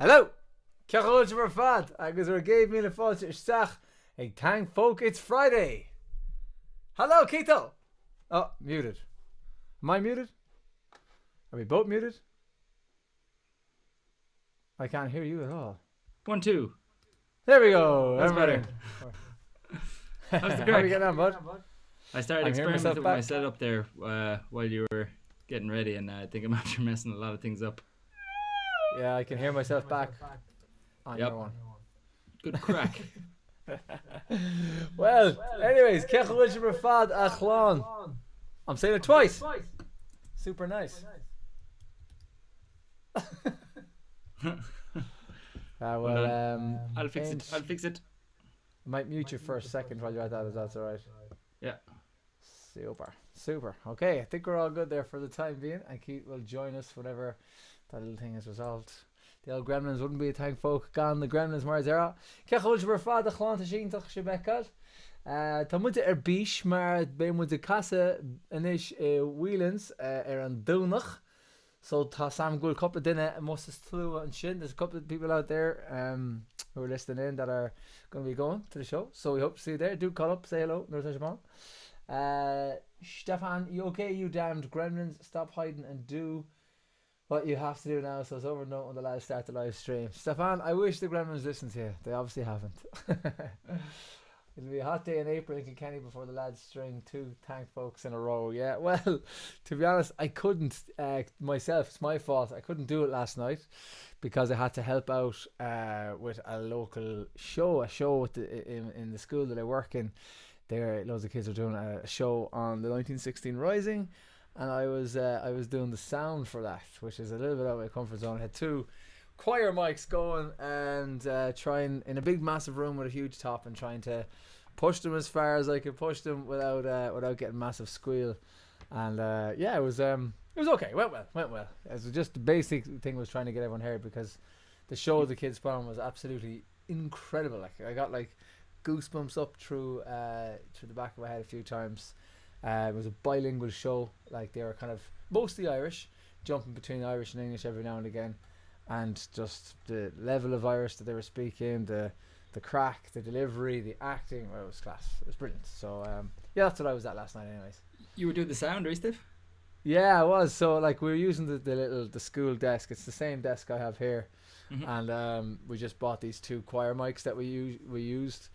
Hello! Ceol mar fad agus ar géad míle fáilte isteach ag thank folk it's Friday. Hello, Keto! Oh, muted. Am I muted? Are we both muted? I can't hear you at all. 1, 2. There we go. That's better. How's the How are you getting on, bud? I started I'm hearing experimenting myself with back. my setup there while you were getting ready, and I think I'm after messing a lot of things up. Yeah, I can hear myself back on Yep. your one. Good crack. Well, anyways, Ceol mar fad a chlán. I'm saying it twice. Super nice. I'll fix it. I'll fix it. I might mute you for a second while you're at that, if that's alright. Yeah. Super. Okay, I think we're all good there for the time being, and Keith will join us whenever that little thing is resolved. The old gremlins wouldn't be a thank folk gone, the gremlins mar zera. Ceol mar fad a chlán síntaach sé beccad. Tá muide bís mar bé mu de casa inis wheelans an dúnach. So tá sam gúil couple duine most is tlú an sin. There's a couple of people out there who are listening in that are going to be going to the show. So we hope to see you there. Do call up, say hello. Stefan, you okay, you damned gremlins? Stop hiding and do what you have to do now, so it's over and done when the lads start the live stream. Stefan, I wish the gremlins listened to you. They obviously haven't. It'll be a hot day in April in Kilkenny before the lads string 2 thank folks in a row. Yeah, well, to be honest, I couldn't myself. It's my fault. I couldn't do it last night because I had to help out with a local show. A show in the school that I work in. There, loads of kids are doing a show on the 1916 Rising, and I was doing the sound for that, which is a little bit out of my comfort zone. I had 2 choir mics going and trying in a big massive room with a huge top and trying to push them as far as I could push them without getting massive squeal. And yeah, it was okay. Went well. It was just the basic thing was trying to get everyone heard, because the show the kids put on was absolutely incredible. Like, I got like goosebumps up through the back of my head a few times. It was a bilingual show. Like, they were kind of mostly Irish, jumping between Irish and English every now and again, and just the level of Irish that they were speaking, the crack, the delivery, the acting, well, it was class. It was brilliant. So yeah, that's what I was at last night anyways. You were doing the sound, right, Steve? Yeah, I was. So like, we were using the school desk. It's the same desk I have here. Mm-hmm. And we just bought these 2 choir mics that we used,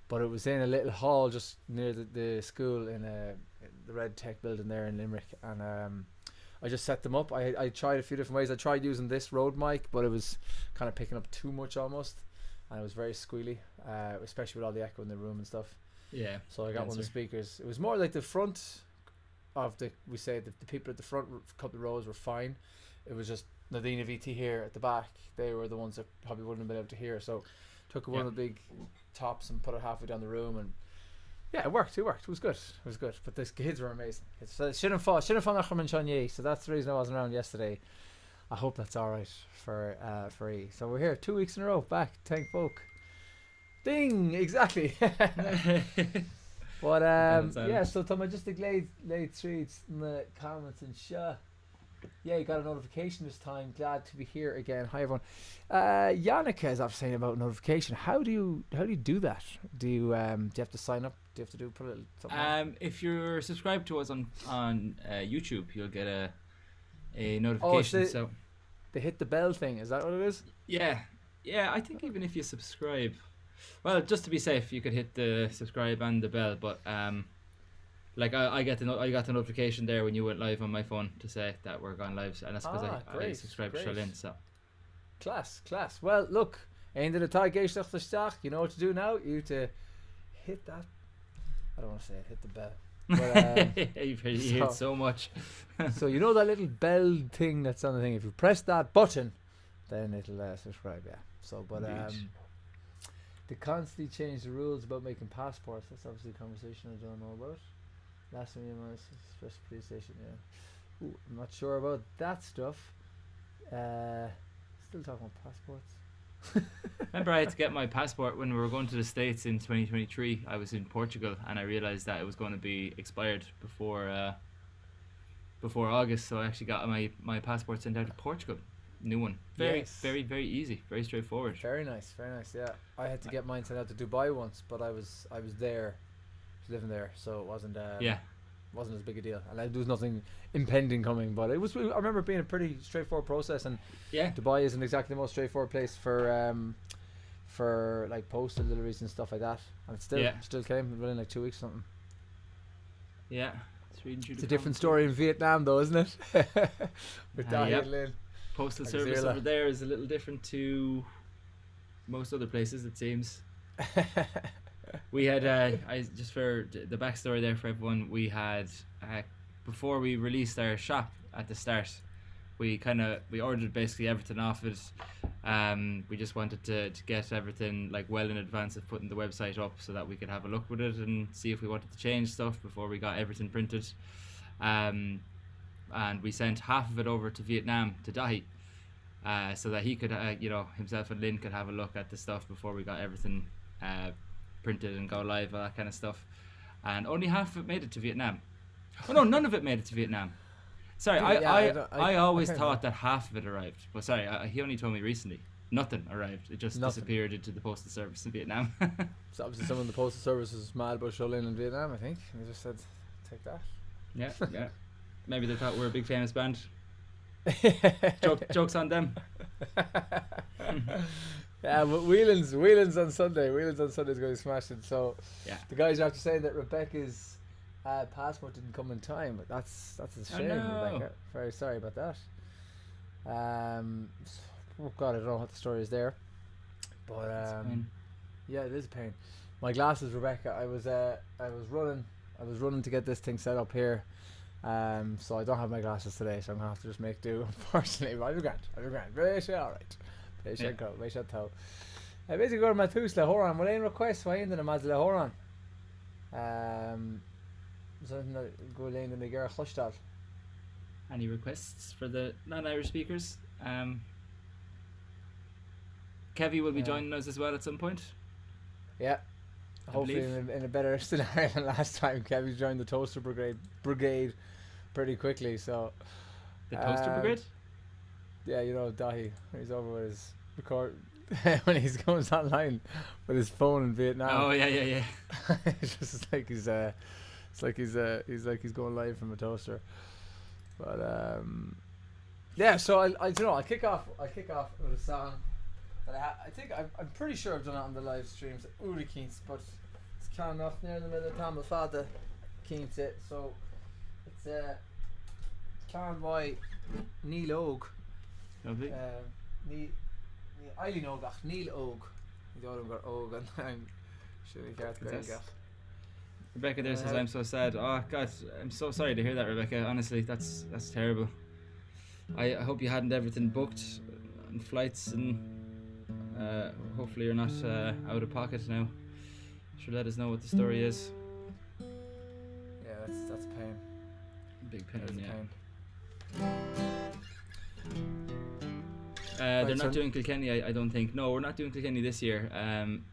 but it was in a little hall just near the school in the Red Tech building there in Limerick, and I just set them up. I tried a few different ways. I tried using this Rode mic, but it was kind of picking up too much almost, and it was very squealy, especially with all the echo in the room and stuff. Yeah. So I got one of the speakers. It was more like the front of the people at the front couple of rows were fine. It was just Nadine VT here at the back. They were the ones that probably wouldn't have been able to hear. So took one of the big tops and put it halfway down the room, and yeah, it worked. It was good. But the kids were amazing. So shouldn't fall nach from Chanye. So that's the reason I wasn't around yesterday. I hope that's all right for E. So we're here 2 weeks in a row back. Thank folk. Ding, exactly. But yeah, so Tom, I just laid treats in the comments and yeah, you got a notification this time. Glad to be here again. Hi everyone. Yannicka is after saying about notification. How do you do that? Do you have to sign up? Do you have to put a little something? If you're subscribed to us on YouTube, you'll get a notification. So they hit the bell thing. Is that what it is? Yeah. I think even if you subscribe, well, just to be safe, you could hit the subscribe and the bell. But like I got the notification there when you went live on my phone to say that we're going live, and that's because I subscribed to Charlene. So class. Well, look, end of the tie geistach the stack. You know what to do now. You to hit that. I don't want to say it. Hit the bell. But, you've heard so much. So you know that little bell thing that's on the thing. If you press that button, then it'll subscribe. Yeah. So, but they constantly change the rules about making passports. That's obviously a conversation I don't know about. Last time you was special police station. Yeah. Ooh, I'm not sure about that stuff. Still talking about passports. Remember, I had to get my passport when we were going to the States in 2023. I was in Portugal, and I realised that it was going to be expired before August. So I actually got my passport sent out to Portugal. new one. Very, Yes. very, very easy. Very straightforward. Very nice, yeah. I had to get mine sent out to Dubai once, but I was there, living there, so it wasn't wasn't as big a deal, and there was nothing impending coming. But it was. I remember it being a pretty straightforward process, and Yeah. Dubai isn't exactly the most straightforward place for like postal deliveries and stuff like that. And it still came within like 2 weeks or something. Yeah. It's a different story in Vietnam, though, isn't it? With Dahi yep. and Lynn. Postal Like service Zilla. over there is a little different to most other places, it seems. We had just for the backstory there for everyone, we had before we released our shop at the start, we ordered basically everything off it. We just wanted to get everything like well in advance of putting the website up so that we could have a look with it and see if we wanted to change stuff before we got everything printed. And we sent half of it over to Vietnam to Dahi, so that he could himself and Lynn could have a look at the stuff before we got everything printed and go live, all that kind of stuff. And only half of it made it to Vietnam. Oh no, none of it made it to Vietnam. Sorry, I always thought that half of it arrived. But sorry, he only told me recently. Nothing arrived. It just disappeared into the postal service in Vietnam. So obviously someone in the postal service was mad about Sholin in Vietnam, I think. They just said, take that. Yeah. Maybe they thought we're a big famous band. Jokes on them. Yeah, but Whelan's on Sunday. Whelan's on Sunday is going to smash it. So Yeah. the guys are after saying that Rebecca's passport didn't come in time, but that's a shame, no. Rebecca. Very sorry about that. Oh God, I don't know what the story is there, but It's a pain. yeah, it is a pain. My glasses, Rebecca. I was running to get this thing set up here, so I don't have my glasses today, so I'm gonna have to just make do. Unfortunately, but I'll be grand. Very all right. Very tá. Basically, go to my tús le horan. Well, request why in the mad le horan. Something that go lane in the girl chlustal. Any requests for the non-Irish speakers? Kevy will be joining us as well at some point. Yeah. I Hopefully believe. in a better scenario than last time. Kevin joined the Toaster Brigade pretty quickly, so The Toaster Brigade? yeah, you know Dahi, he's over with his record when he goes online with his phone in Vietnam. Oh yeah. It's just like he's going live from a toaster. But yeah, so I'll kick off with a song that I'm pretty sure I've done it on the live streams at Uri Keens, but it's kind of near the middle of Tamil Fada Keens it. So it's Can by Neil Og. Lovely. Eileen Ogach, Neil Og. You don't got Og and I'm sure you can't go Yes. Rebecca there says, I'm so sad. Oh God, I'm so sorry to hear that, Rebecca. Honestly, that's terrible. I hope you hadn't everything booked and flights, and hopefully you're not out of pocket now. Sure, let us know what the story is. Yeah, that's a pain. Big pain, That is a yeah. pain. They're Right, not son. doing Kilkenny, I don't think. No, we're not doing Kilkenny this year.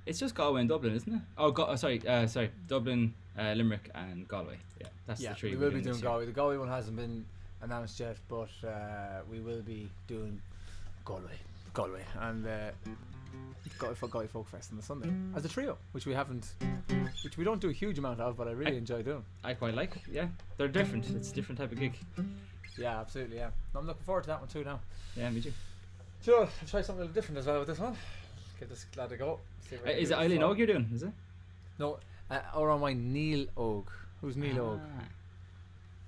It's just Galway and Dublin, isn't it? Oh, sorry, Dublin, Limerick and Galway. Yeah, that's the three. we we're will be this doing year. Galway. The Galway one hasn't been announced yet, but we will be doing Galway, and Galway Folk Fest on the Sunday as a trio, which we don't do a huge amount of, but I really enjoy doing. I quite like. Yeah, they're different. It's a different type of gig. Yeah, absolutely. Yeah, I'm looking forward to that one too now. Yeah, me too. Sure, I'll try something a little different as well with this one. Give this glad to go. See if I can Is do it it Eileen for- Og you're doing? Is it? No, or on my Neil Og. Who's Neil Og?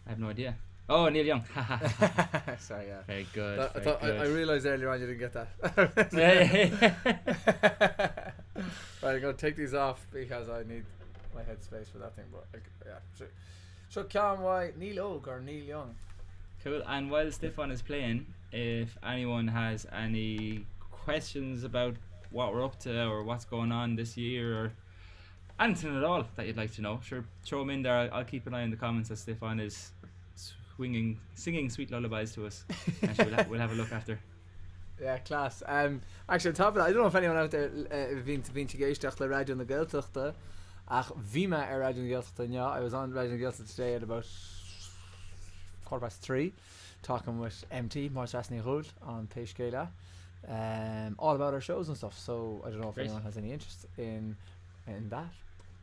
I have no idea. Oh, Neil Young. Sorry, yeah. Very good. I very thought good. I realised earlier on you didn't get that. Yeah. Right, I'm gonna take these off because I need my headspace for that thing. But yeah, sure. So Cam, why Neil Og or Neil Young? Cool. And while Stefan is playing, if anyone has any questions about what we're up to or what's going on this year or anything at all that you'd like to know, sure, throw them in there. I'll keep an eye on the comments as Stefan is singing sweet lullabies to us. And sure, we'll have a look after. Yeah, class. Actually, on top of that, I don't know if anyone out there been to géisteach le radio na Gaeltachta. Ach, vima radio na Gaeltachta. Yeah, I was on radio na Gaeltachta today at about 3:15, talking with MT, Mar Sassney Road, on Beidh Ceol, all about our shows and stuff. So I don't know if anyone has any interest in that.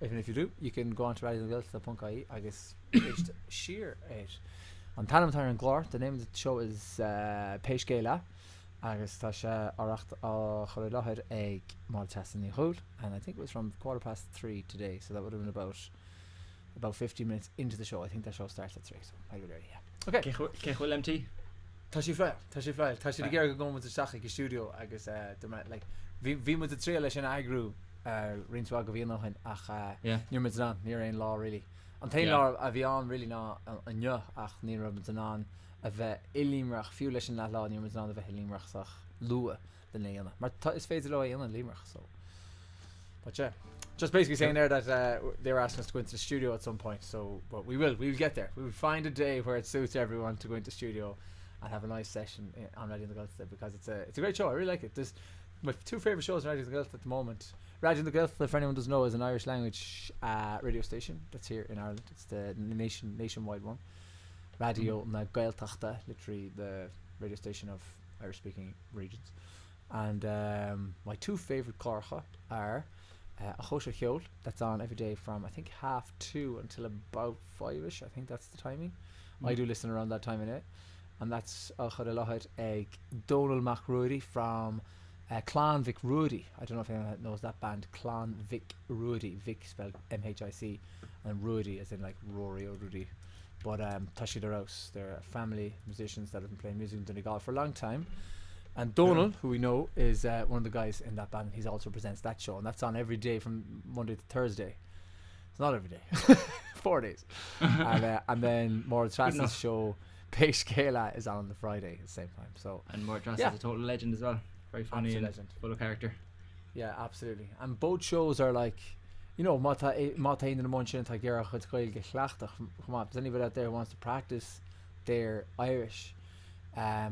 Even if you do, you can go on to radiogilta.ie, agus sheer it. On Tanamtar and Glor, the name of the show is Beidh Ceol, agus tá sé aracht á Chorra Láthir ag Mar Sassney Road, and I think it was from 3:15 today, so that would have been about 15 minutes into the show. I think that show starts at 3, so I'll be ready, yeah. Okay. Cechfuil MT? Tá sí fleil. Tá sé de ggéir go with the Sacha i studio agus like bhí mu trí leis an agrú rinsa go bhíon nachin ach níor mit an níor aon lá really. An tain lá a bhí an really ná an neu ach níor mit an a bheith ilímreach fiú leis an lá níor mit an a bheith ilímreachach lua den éana. Mar is féidir le éana límreach, so. But yeah. Just basically saying there that they were asking us to go into the studio at some point, so but we will get there. We will find a day where it suits everyone to go into the studio and have a nice session on Radio the Gulf, because it's a great show. I really like it. There's my two favourite shows on Radio the Gulf at the moment. Radio the Gulf, if anyone doesn't know, is an Irish language radio station that's here in Ireland. It's the nationwide one. Radio na Gaeltachta, literally the radio station of Irish speaking regions. And my two favourite clárcha are a ceol that's on every day from I think 2:30 until about 5ish. I think that's the timing. I do listen around that time in it, and that's a Chorra Láthir ag Donal McRudy from Clan Vic Rudy. I don't know if anyone knows that band, Clan Vic Rudy. Vic spelled MHIC, and Rudy as in like Rory or Rudy. But Tashi Rouse, they're family musicians that have been playing music in Donegal for a long time. And Donal, who we know, is one of the guys in that band. He also presents that show, and that's on every day from Monday to Thursday. It's not every day, 4 days. And then Maura Trass's show, Beidh Ceol, is on the Friday at the same time. So and Maura Trass is a total legend as well. Very funny and full of character. Yeah, absolutely. And both shows are like, you know, mata in the munchen ta gera chud coil ge chlachtach. Come on, if there's anybody out there who wants to practice their Irish,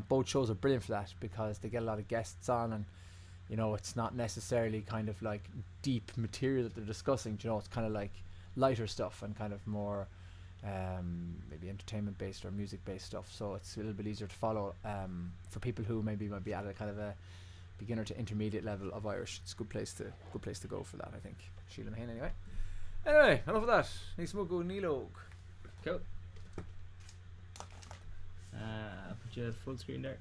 both shows are brilliant for that, because they get a lot of guests on, and you know, it's not necessarily kind of like deep material that they're discussing. You know, it's kind of like lighter stuff and kind of more maybe entertainment based or music based stuff, so it's a little bit easier to follow for people who maybe might be at a kind of a beginner to intermediate level of Irish. It's a good place to go for that, I think. Sheila Mahane anyway, enough of that. Nice mo go Nilog. Cool. Put you full screen there.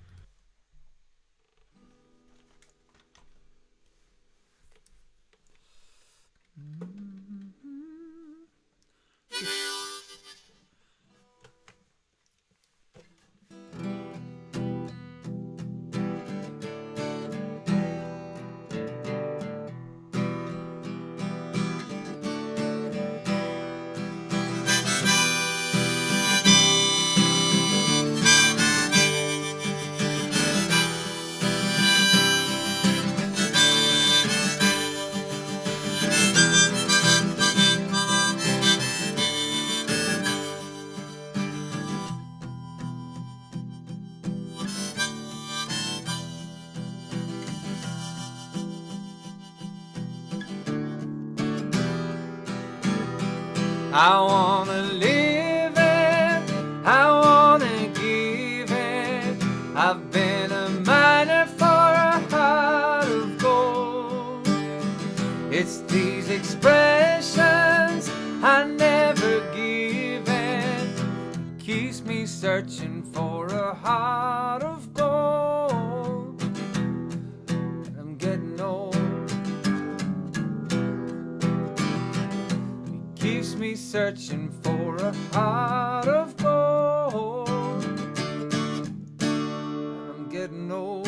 I wanna live it, I wanna give it. I've been a miner for a heart of gold. It's these expressions I never give it, keeps me searching for a heart of gold. And I'm getting old. Keeps me searching for a heart of gold. I'm getting old.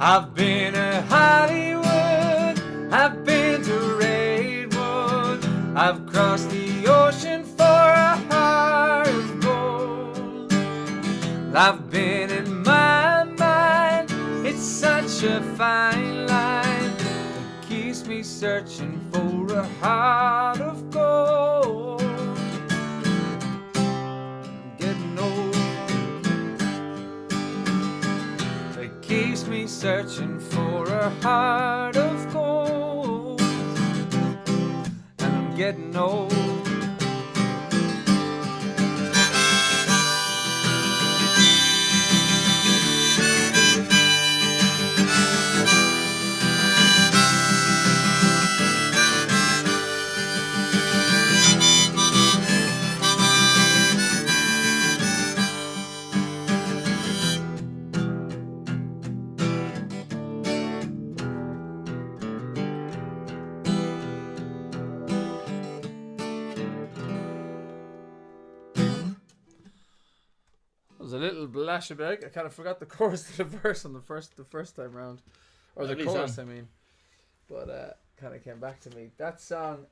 I've been to Hollywood, I've been to Redwood, I've crossed the ocean for a heart of gold. I've been in my mind. It's such a fine line that keeps me searching for a heart of gold. I'm getting old. It keeps me searching for a heart of gold. And I'm getting old. Was a little blash about. I kind of forgot the chorus to the verse on the first time round, or the chorus song. I mean, but kind of came back to me. That song,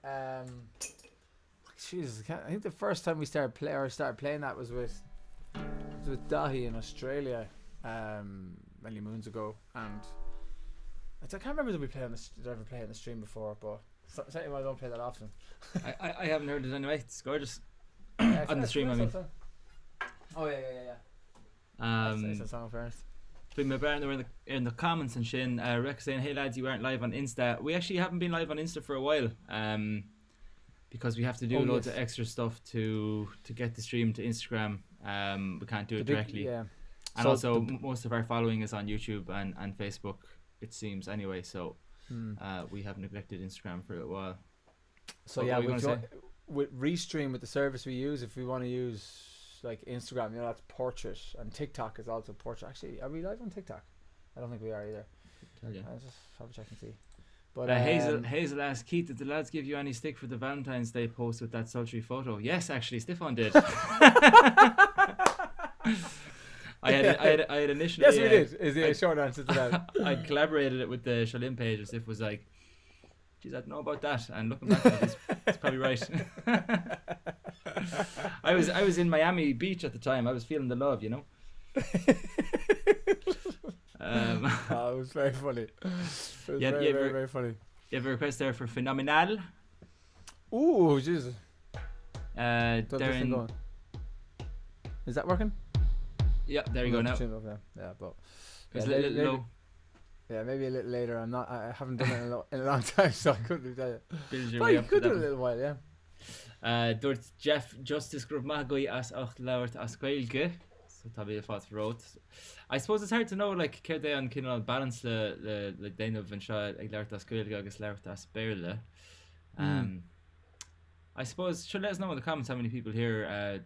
Jesus, I think the first time we started playing that was with Dahi in Australia, many moons ago, and I can't remember did I ever play it on the stream before, but certainly I don't play that often. I haven't heard it anyway. It's gorgeous. On the stream, I mean. Oh yeah. That's a song first. My partner were in the comments and Shin Rex saying, "Hey lads, you aren't live on Insta." We actually haven't been live on Insta for a while, because we have to do loads of extra stuff to get the stream to Instagram. We can't do it directly. Yeah. And so also most of our following is on YouTube and Facebook, it seems anyway. So we have neglected Instagram for a while. So with Restream, with the service we use, if we want to use like Instagram, that's portrait, and TikTok is also portrait. Actually, are we live on TikTok? I don't think we are either. Tell you. I'll just have a check and see. But Hazel asked, Keith, did the lads give you any stick for the Valentine's Day post with that sultry photo? Yes, actually, Stefan did. I had initially. Yes, we did. Is the short answer to that? I collaborated it with the Shalim page as if it was like, geez, I don't know about that. And looking back at it, it's probably right. I was in Miami Beach at the time. I was feeling the love, it was very funny. It was very funny. You have a request there for Phenomenal? Ooh, Jesus. Is that working? Yeah, there you go now. Yeah, but it's a little low. Yeah, maybe a little later. I haven't done it in a long time, so I couldn't tell you. Build your but way you up could to do that a little while, yeah. Dúirt Jeff Justice Grub Magui as ocht lauert as Gaelge. So tabi a fast wrote. I suppose it's hard to know like care they on kind of balance the Dane of Vinsha ag lauert as Gaelge agus lauert as Berle. I suppose should let us know in the comments how many people here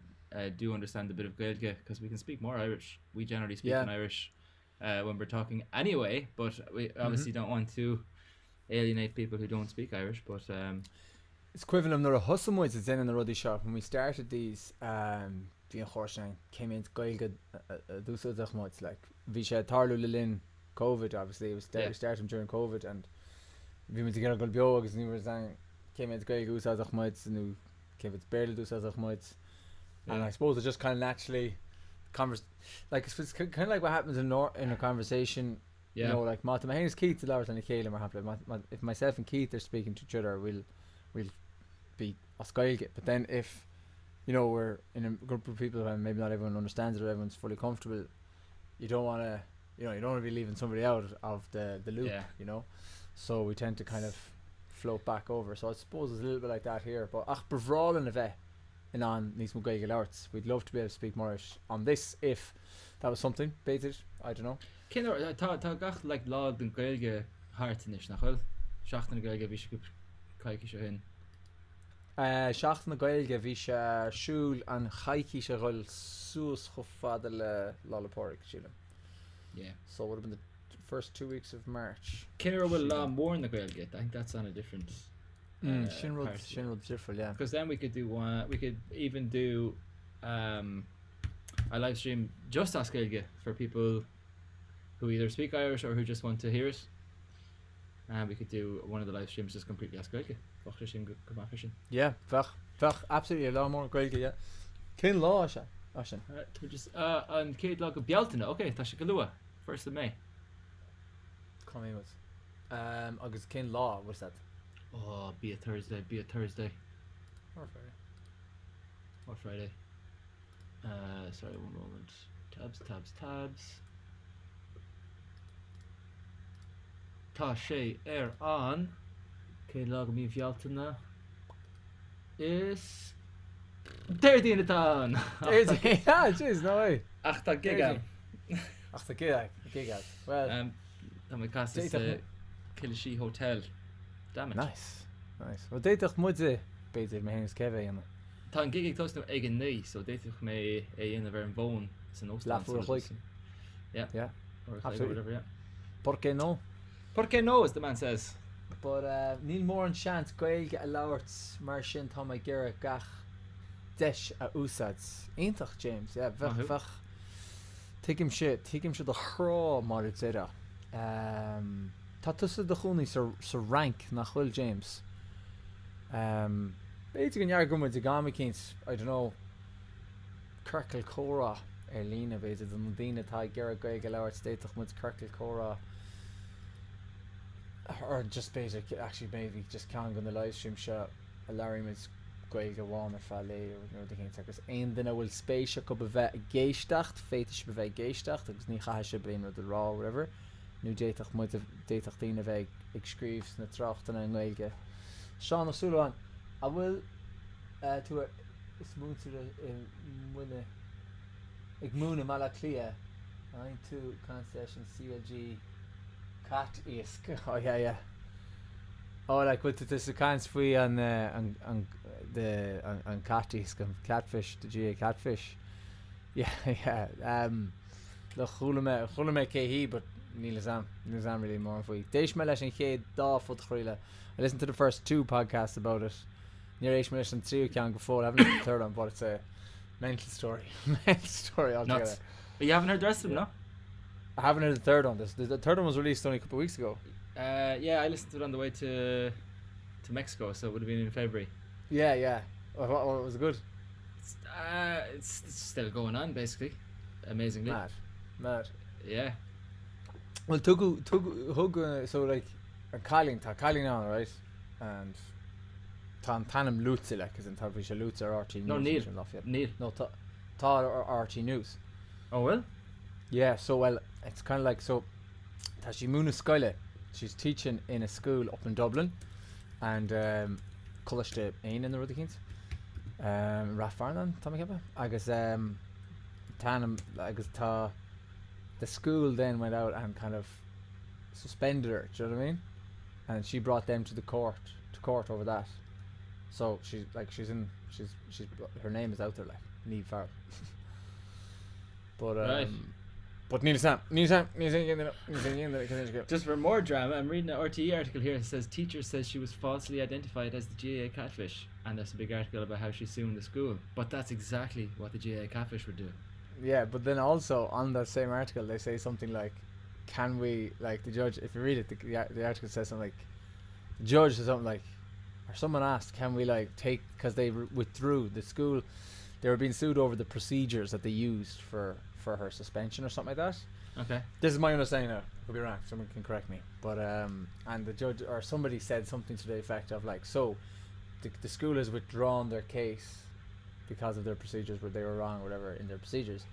do understand a bit of Gaelge, because we can speak more Irish. We generally speak in Irish when we're talking anyway, but we obviously don't want to alienate people who don't speak Irish, but it's equivalent of a hussamwoods that's in the ruddy shop. When we started these, the Horshan came into Gaelge dusodachmods like Visha Tarlu Lilin COVID, obviously it was started during COVID, and we went together gold biogs and we were saying came into Gaelge dusodachmods and we came into Berle dusodachmods. And I suppose it just kind of naturally like it's kind of like what happens in a conversation. Like my name is Keith, the Lord and Caleb are happy. If myself and Keith are speaking to each other, we'll be Oscailge. But then if we're in a group of people and maybe not everyone understands it or everyone's fully comfortable, you don't want to be leaving somebody out of the loop. So we tend to kind of float back over. So I suppose it's a little bit like that here. But ach bravral in a vet. And on these Gaelge arts, we'd love to be able to speak more Irish on this if that was something. Beidh, I don't know. Tá gach like log den Gaelge hartenish nachhol. Seachtan Gaelge vi se kaiki se hin. Seachtan Gaelge vi se shul an chaiki se rol sus chofadel lolliporik shilem. Yeah. So it would have been the first 2 weeks of March. Kinner will law more in the Gaelge. I think that's on a different. Shinrod different, yeah. Because then we could do one. We could even do a live stream just as Gaelge for people who either speak Irish or who just want to hear it. And we could do one of the live streams just completely as Gaelge. Yeah, fach, absolutely a lot more Gaelge, yeah. Kin law, Ashen. Just an céad le go bealtainna. Okay, tá sé go lua. 1st of May. Come in with. Agus cén law, what's that? Oh, be a Thursday. Or Friday. Or Friday. Sorry, one moment. Tabs. Tá sé an céad le go mí bealtainna is 13 atá. Yeah, jeez, no way. Ach tá gig. Ach, the gig. Well, Tá my cast is Killishy Hotel. Damn it. nice. Well, they toch moet ze beter met hen Kevin en Tá an gig ag tost no ag an ní, so déitich mé é in a ver an bón san laugh for a week. Yeah. Yeah, Or absolutely. whatever, yeah. Por qué no? Por qué no, as the man says. But níl mór an seans gailge a lauert mar sin tá mai gera gach deis a úsads. Eintach James, yeah, Who? vach. Take him shit the chrá mar it zera. Tá tusa de chuní sa rank nach chfuil James. Beidir an jaar gomid de gami kins, I don't know, Kirkle Cora Lena beidir den dina tá gera gailge lauert steitach mud Kirkle Cora. Or just basic, actually maybe just can on the live stream shot a Larry Mids Gaelga Wan or Fale or the King Circus and then I will space a couple of geistacht, fetish bevet geistacht, because ni chahashe brain or the raw or whatever. Nu datach moet datach dina veg excreves na tracht and an Gaelga. Sean of Sulan, I will to a spoon to the winner Igmuna Malaclia 9-2 concession CLG Cat isk. Oh yeah. Oh, like with this kinds free on cat isk and catfish, the GA catfish. Yeah. Look, chulame kehi, but nilazam really more for you. Deish melesh and khed da fut chrila. I listened to the first 2 podcasts about it. Near Deish melesh and 3 can go forward. I haven't heard the third one, but it's a mental story. Altogether. Nuts. But you haven't heard the rest of them, no? I haven't heard the third one. The third one was released only a couple of weeks ago. Yeah, I listened to it on the way to Mexico, so it would have been in February. Yeah. What was it good? It's still going on, basically. Amazingly. Mad. Yeah. Well, Tugu, so like, Kyling on, right? And Tanam Lutzi, like, as in Tarvisha Lutz or Archie News. No, Neil. No, Todd or Archie News. Oh, well? Yeah, so, well, it's kind of like, so, Tashimuna Skyla, she's teaching in a school up in Dublin, and Cullish Ain in the Rudikins, Raf Farnan, Tommy Keppa, agus Tanam, agus the school then went out and kind of suspended her, do you know what I mean? And she brought them to court over that. So she's her name is out there, like Neve Farrell. But Right. But Neil Sam. Just for more drama, I'm reading an RTE article here. It says teacher says she was falsely identified as the GAA catfish, and there's a big article about how she's suing the school. But that's exactly what the GAA catfish would do. Yeah, but then also on that same article they say something like, can we, like, the judge, if you read it, the article says something like, the judge says something like, or someone asked, can we like take, because they withdrew the school, they were being sued over the procedures that they used for her suspension or something like that. Okay. This is my understanding now. I could be wrong. Someone can correct me. But and the judge or somebody said something to the effect of like, so the school has withdrawn their case because of their procedures where they were wrong or whatever in their procedures.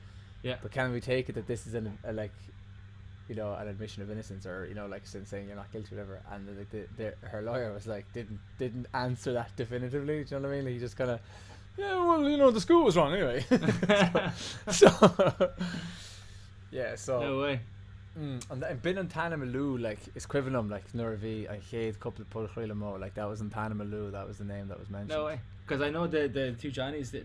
Yeah. But can we take it that this is a like, you know, an admission of innocence, or, you know, like saying you're not guilty, whatever? And her lawyer was like, didn't answer that definitively. Do you know what I mean? Like, he just kind of, yeah, well, you know, the school was wrong anyway. so yeah, so No way. And bin an Tanamalu, like is equivalent, like Nurvi, I hate couple of Pulchrila Mo, like that was in Tanamalu, that was the name that was mentioned. No way. Because I know the two Johnnies that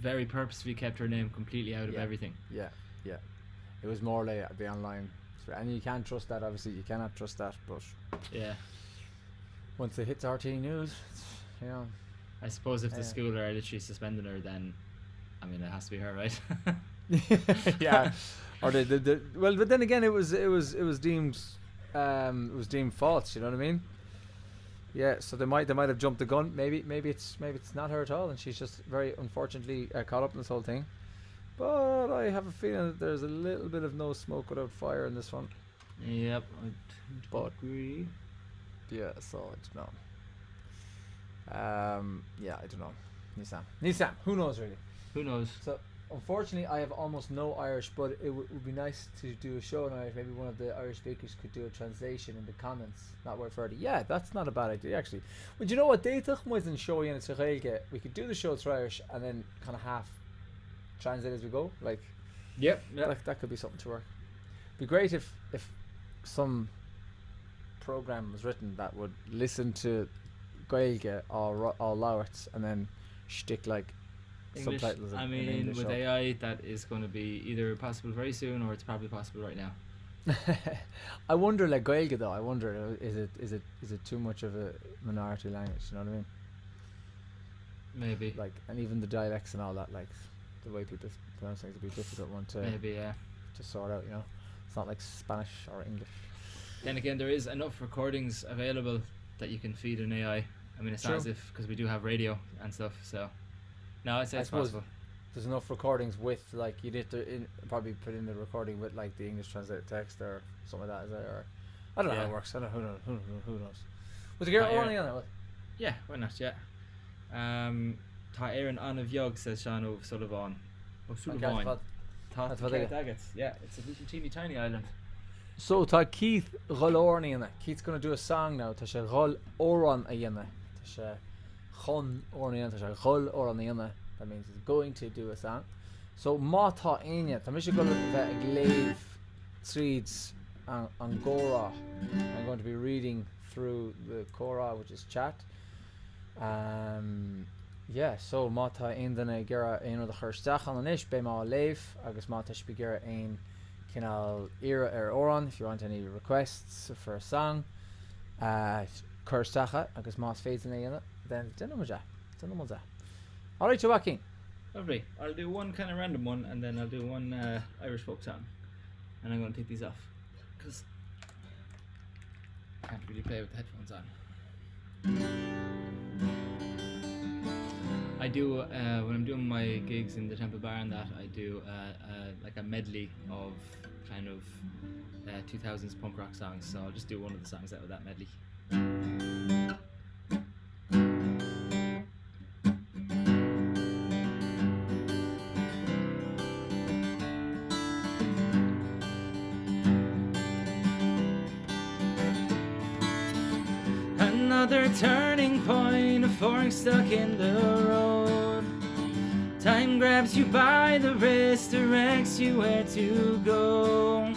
very purposefully kept her name completely out of everything. Yeah. It was more like the online, and you can't trust that. Obviously, you cannot trust that. But Yeah. once it hits RT News, it's, you know. I suppose if the school are literally suspending her, then I mean it has to be her, right? Yeah. Or the well, but then again, it was deemed false. You know what I mean? Yeah. So they might have jumped the gun. Maybe it's not her at all, and she's just very unfortunately caught up in this whole thing. But I have a feeling that there's a little bit of no smoke without fire in this one. Yep, I But- agree. Yeah, so I don't know. Yeah, I don't know. Nissan, who knows really? Who knows? So, unfortunately, I have almost no Irish, but it would be nice to do a show in Irish. Maybe one of the Irish speakers could do a translation in the comments. Not word for it. Yeah, that's not a bad idea, actually. But you know what? Déitach was in show in ceol. We could do the show through Irish and then kind of half translate as we go. Like, Yep. that could be something to work. Be great if some program was written that would listen to Gaeilge or Lowarts and then stick like English, subtitles in, I in mean, English. with or- AI, that is going to be either possible very soon or it's probably possible right now. I wonder, like Gaeilge though. I wonder, is it too much of a minority language? You know what I mean? Maybe. Like, and even the dialects and all that, like the way people pronounce things, would be a difficult one to Maybe, yeah. sort out. You know, it's not like Spanish or English. Then again, there is enough recordings available that you can feed an AI. I mean, it's not True. as if, because we do have radio and stuff, so. No, I'd say I it's suppose possible. There's enough recordings with, like, you'd have to probably put in the recording with like the English translated text or something like that. Is it? Or I don't know how Yeah. it works. I don't know. Who knows? Was the girl Aaron- only on it? Yeah, why not, yeah. Tá Aaron Anna Bheag, says Sean O'Sullivan. O'Sullivan. Okay, Tá That's what I Caird get. Agates. Yeah, it's a little teeny tiny island. So tá Keith Rolorni in it. Keith's gonna do a song now. Tá sé Rol Oran a yenne. Tá sé Chon Orni tá sé Rol Oran a yenne. That means he's going to do a song. So má tá aine. Tá mis go bheith ag léamh tríds an Gora. I'm going to be reading through the Korah, which is chat. Yeah, so má tá aon dana gera aon o the chuirsteach an inis be má léamh agus má tá spe gera aon Kinal era oran if you want any requests for a song. Curstacha agus mas fades in it. Then dinner. Alright, Joaquin. Lovely. I'll do one kind of random one and then I'll do one Irish folk song. And I'm going to take these off because I can't really play with the headphones on. I do, when I'm doing my gigs in the Temple Bar and that, I do like a medley of kind of 2000s punk rock songs. So I'll just do one of the songs out of that medley. Another turning point, a fork stuck in the road. Time grabs you by the wrist, directs you where to go.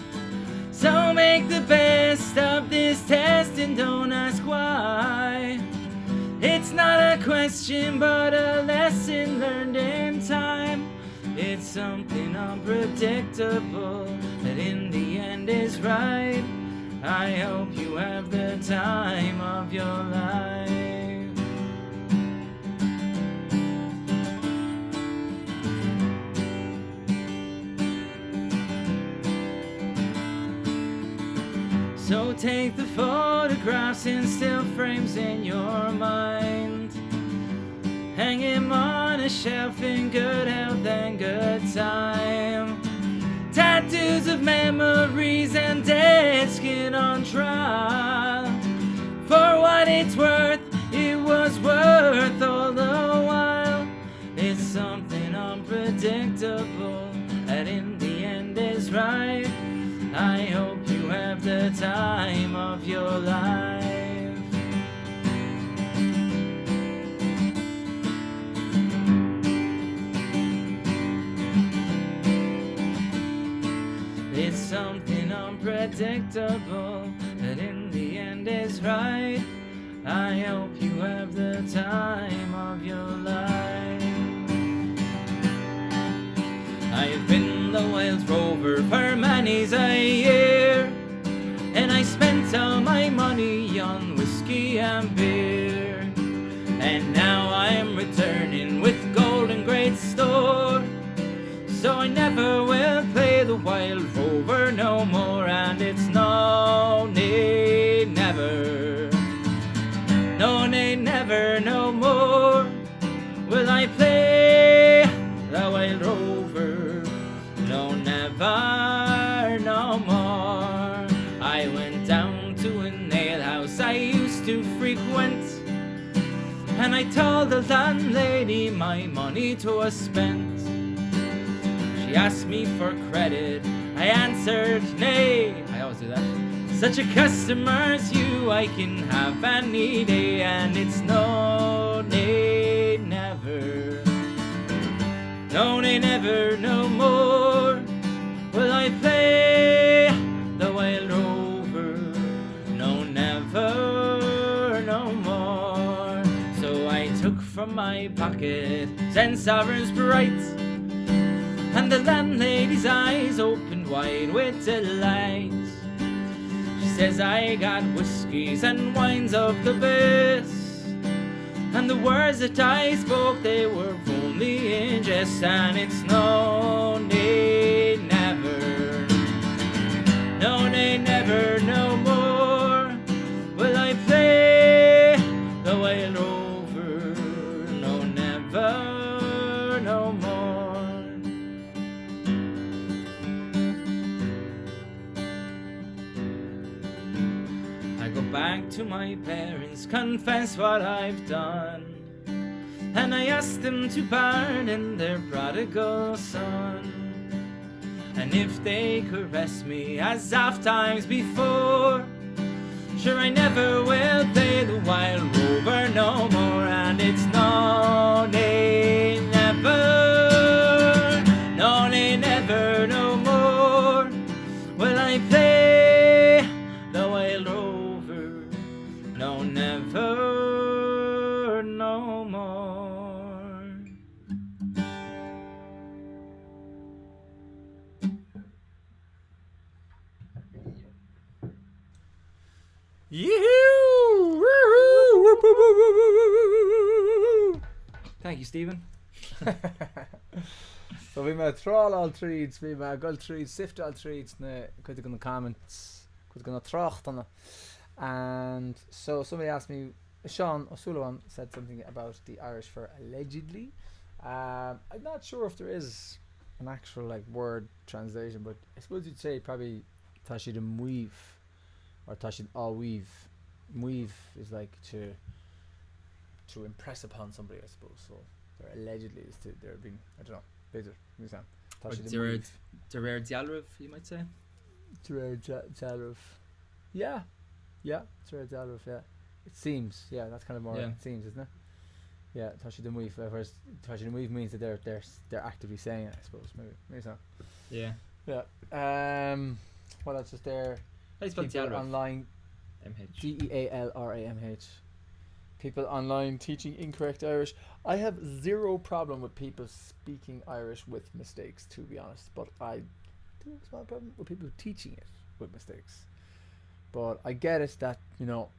So make the best of this test and don't ask why. It's not a question but a lesson learned in time. It's something unpredictable that in the end is right. I hope you have the time of your life. So take the photographs in still frames in your mind. Hang him on a shelf in good health and good time. Tattoos of memories and dead skin on trial. For what it's worth, it was worth all the while. It's something unpredictable that in the end is right. I hope you have the time of your life. It's something unpredictable that in the end is right. I hope you have the time of your life. I have been the Wales Rover for many's a year, and I spent all my money on whiskey and beer. And now I am returning with gold and great store. So I never will play the Wild Rover no more, and it's no need never, no need never no more will I play the Wild Rover. the landlady my money to a spent. She asked me for credit, I answered nay. I always do that. Such a customer as you I can have any day, and it's no, nay, never. No, nay, never, no more will I play the wild rover. No, never, no more. So I took from my pocket 10 sovereigns bright, and the landlady's eyes opened wide with delight. She says, I got whiskies and wines of the best, and the words that I spoke, they were only in jest. And it's no, nay, never. No, nay, never, no more will I play the wild rover. No, never, no more. I go back to my parents, confess what I've done, and I ask them to pardon their prodigal son. And if they caress me as oft times before, sure I never will play the wild rover no more. And it's no, nay, never. No, nay, never, no more will I play the wild rover. No, never, no more. Yoo-hoo! Thank you, Stephen. So we may troll all treats, we may go treats, sift all treats, could have comments, could have trocht on it. And so somebody asked me, Sean O'Sullivan said something about the Irish for allegedly. I'm not sure if there is an actual like word translation, but I suppose you'd say probably Tashid muid or Tashid all weave. Muid is like to impress upon somebody, I suppose. So they're allegedly is to they're being, I don't know, better. Derer Dialrov, you might say. Derer Dialrov. Yeah. Yeah, Derer Dialrov, yeah. It seems, yeah, that's kind of more. Yeah. It seems, isn't it? Yeah, Tashid muid. Whereas Tashid muid means that they're actively saying it, I suppose. Maybe so. Yeah. Yeah. What else is there? I spelled Dialrov. Online. MH. Dealramh. People online teaching incorrect Irish. I have zero problem with people speaking Irish with mistakes, to be honest. But I do have a small problem with people teaching it with mistakes. But I get it that, you know,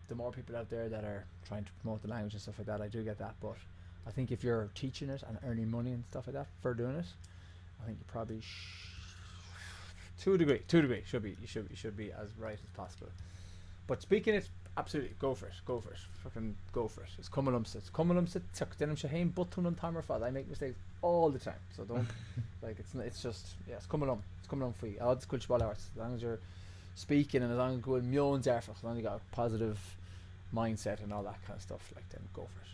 the more people out there that are trying to promote the language and stuff like that, I do get that. But I think if you're teaching it and earning money and stuff like that for doing it, I think you probably to a degree you should be as right as possible. But speaking it, absolutely go for it, fucking go for it. It's cumulumsa tuck denim shahain button on timer fad. I make mistakes all the time, so don't like it's just it's cumulum for you. Odds good ball hours, as long as you're speaking and as long as you're going millions effort, as long as you got a positive mindset and all that kind of stuff, like then go for it.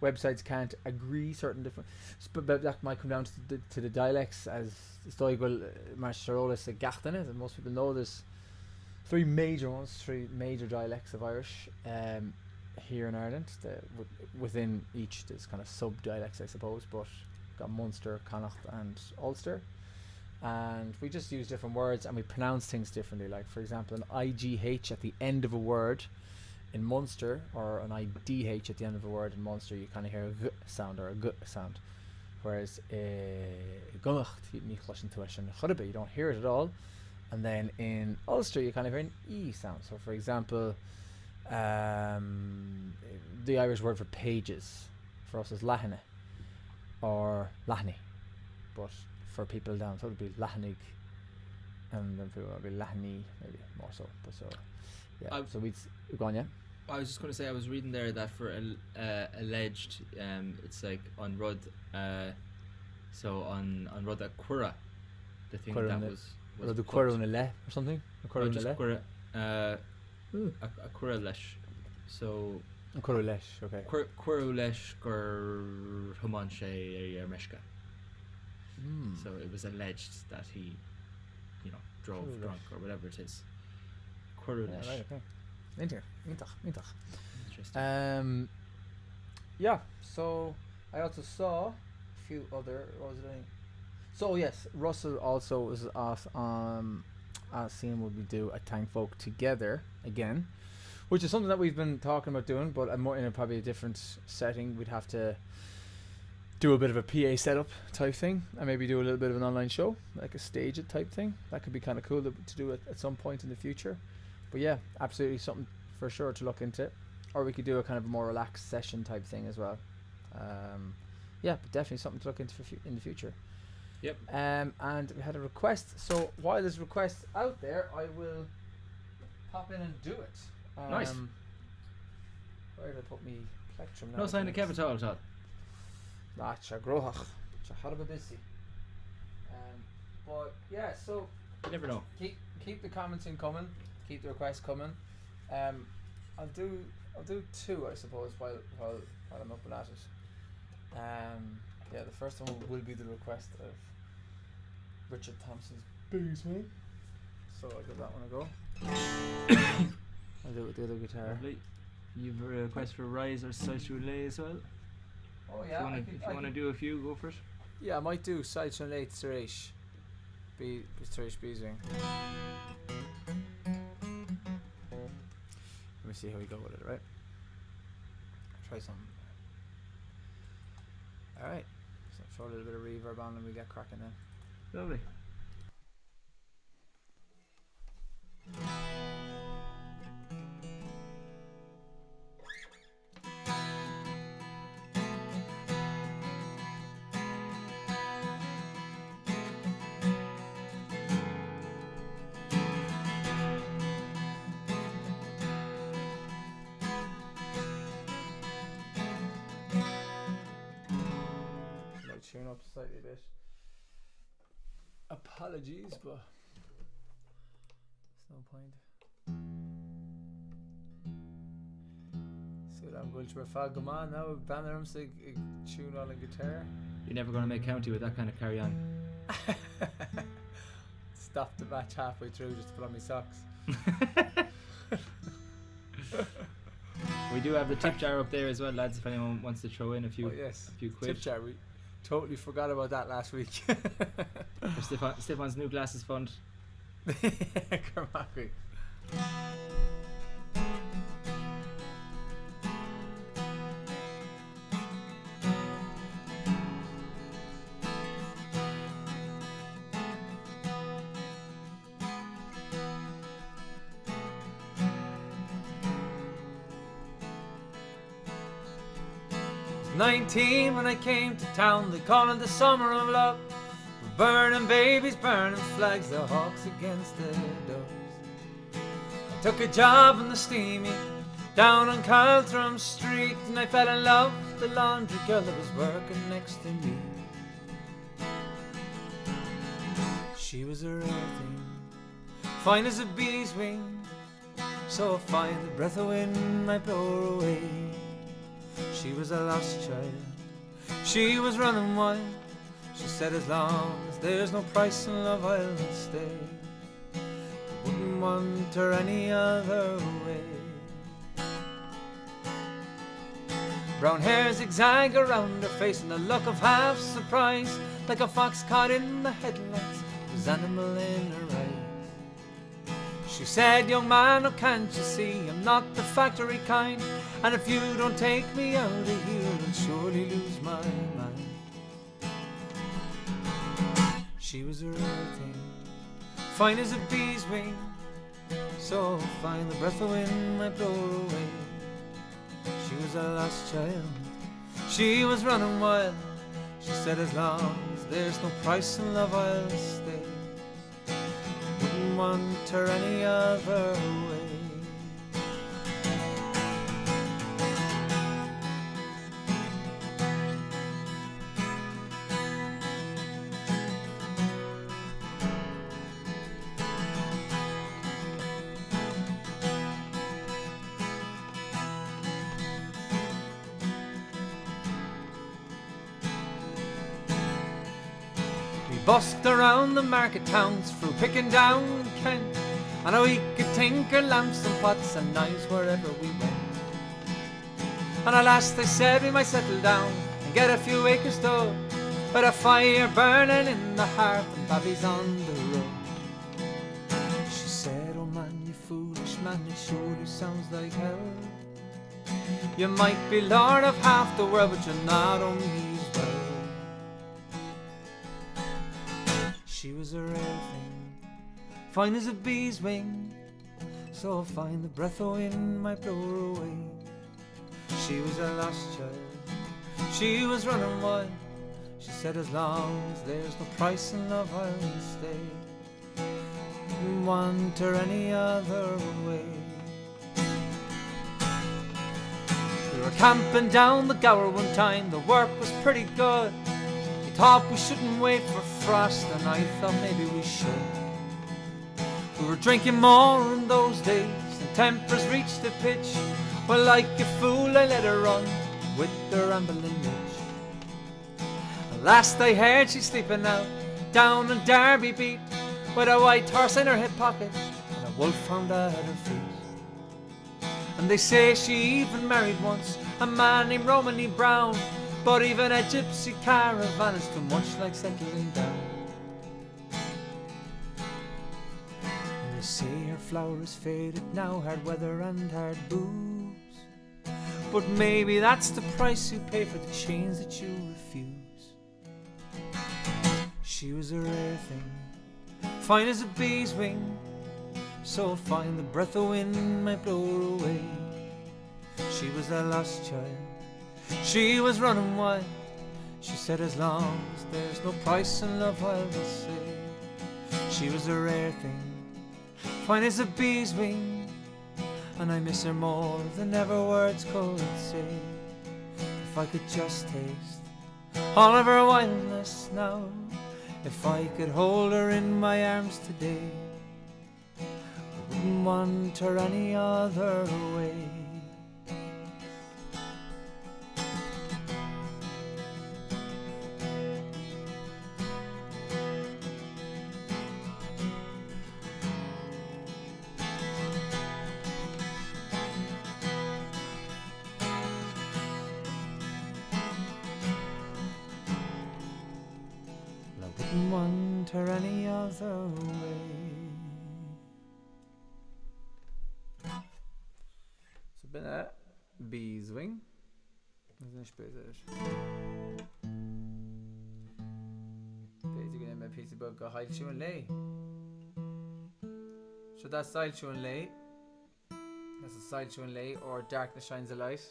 Websites can't agree certain different, but that might come down to the dialects, as Stoigwell Masterolis Gachtan is, and most people know there's three major dialects of Irish here in Ireland. Within each there's kind of sub dialects, I suppose, but got Munster, Connacht and Ulster, and we just use different words and we pronounce things differently. Like for example, an IGH at the end of a word in Munster, or an IDH at the end of a word in Munster, you kind of hear a g sound or a g sound, whereas Connacht you don't hear it at all. And then in Ulster you kind of hear an E sound. So for example, the Irish word for pages for us is lahine or lahni, but for people down so it would be lahnig, and then people would be lahni maybe more so. But so yeah, so we'd go on. Yeah, I was just going to say, I was reading there that for alleged, it's like on Rud, so on Rud a Cura, the thing that was the Cura on a le or something. A Cura a Cura lesh. So Cwrw leis, okay. Cuireadh leis gur thumann sé ar meisce. So it was alleged that he, drove Cuireadh drunk or whatever it is. Cuireadh leis. Right, okay. Intach. Interesting. Yeah, so I also saw a few other. What was it? So yes, Russell also was seeing would we do a Thank Folk together again, which is something that we've been talking about doing, but more in probably a different setting. We'd have to do a bit of a PA setup type thing, and maybe do a little bit of an online show, like a stage it type thing. That could be kind of cool to do it at some point in the future. But yeah, absolutely something for sure to look into. Or we could do a kind of a more relaxed session type thing as well. Yeah, but definitely something to look into in the future. Yep. And we had a request. So while there's requests out there, I will pop in and do it. Nice. Where did I put me plectrum now? No sign of Kev at all. Nah, chagrohach. Chaharababisi. But yeah, so You never know. keep the comments in coming. Keep the requests coming. I'll do two, I suppose, while I'm up and at it. Yeah, the first one will be the request of Richard Thompson's biggest one. So I'll give that one a go. I'll do it with the other guitar. Lovely. You've a request for Rise or Side Relay as well. Oh yeah, If you want to do a few, go for it. Yeah, I might do Side Late Suresh. Suresh Beeswing. Let me see how we go with it, right? Try something. Alright. So throw a little bit of reverb on and we get cracking then. Lovely. Tune up slightly a bit. Apologies, but there's no point. So I'm going to a fagman now. Banner say tune on a guitar. You're never going to make county with that kind of carry on. Stop the match halfway through just to put on my socks. We do have the tip jar up there as well, lads. If anyone wants to throw in a few quid. Tip jar. We totally forgot about that last week. For Stefan's new glasses fund. Cormac. 19 when I came to town, they call it the summer of love. We're burning babies, burning flags, the hawks against the doves. I took a job in the steamy down on Carltram Street, and I fell in love with the laundry girl that was working next to me. She was a rare thing, fine as a bee's wing, so fine the breath of wind might blow her away. She was a lost child, she was running wild. She said, as long as there's no price in love, I'll stay. I wouldn't want her any other way. Brown hair zigzag around her face, and a look of half surprise, like a fox caught in the headlights, was animal in her eyes. She said, young man, oh can't you see, I'm not the factory kind, and if you don't take me out of here, I'll surely lose my mind. She was a rare thing, fine as a bee's wing, so fine the breath of wind might blow her away. She was a lost child, she was running wild. She said, as long as there's no price in love, I'll stay. Wouldn't want her any other way. busked around the market towns, through picking down in Kent, and how he could tinker lamps and pots and knives wherever we went. And at last they said we might settle down and get a few acres though, with a fire burning in the hearth and babbies on the road. She said, oh man, you foolish man, it surely sounds like hell. You might be lord of half the world, but you're not on me as well. She was a rare thing, fine as a bee's wing, so fine the breath o' wind might blow her away. She was a lost child, she was running wild. She said, as long as there's no price in love, I'll stay. Didn't want her any other way. We were camping down the Gower one time, the work was pretty good. We thought we shouldn't wait for frost, and I thought maybe we should. We were drinking more in those days, and tempers reached the pitch. Well, like a fool I let her run with the rambling itch. Last I heard she's sleeping out down in Derby Beat, with a white horse in her hip pocket and a wolf found at her feet. And they say she even married once a man named Romany Brown, but even a gypsy caravan is too much like settling down. And they say her flower is faded now, hard weather and hard booze, but maybe that's the price you pay for the chains that you refuse. She was a rare thing, fine as a bee's wing, so fine the breath of wind might blow her away. She was a lost child, she was running wild. She said, as long as there's no price in love, I will say. She was a rare thing, fine as a bee's wing, and I miss her more than ever words could say. If I could just taste all of her wildness now, if I could hold her in my arms today, I wouldn't want her any other way. Wouldn't want her any other way. So bin a bee's wing. Beidh go my piece of book go hide you and lay. So that's side show and lay. That's a side show and lay, or Darkness Shines a Light.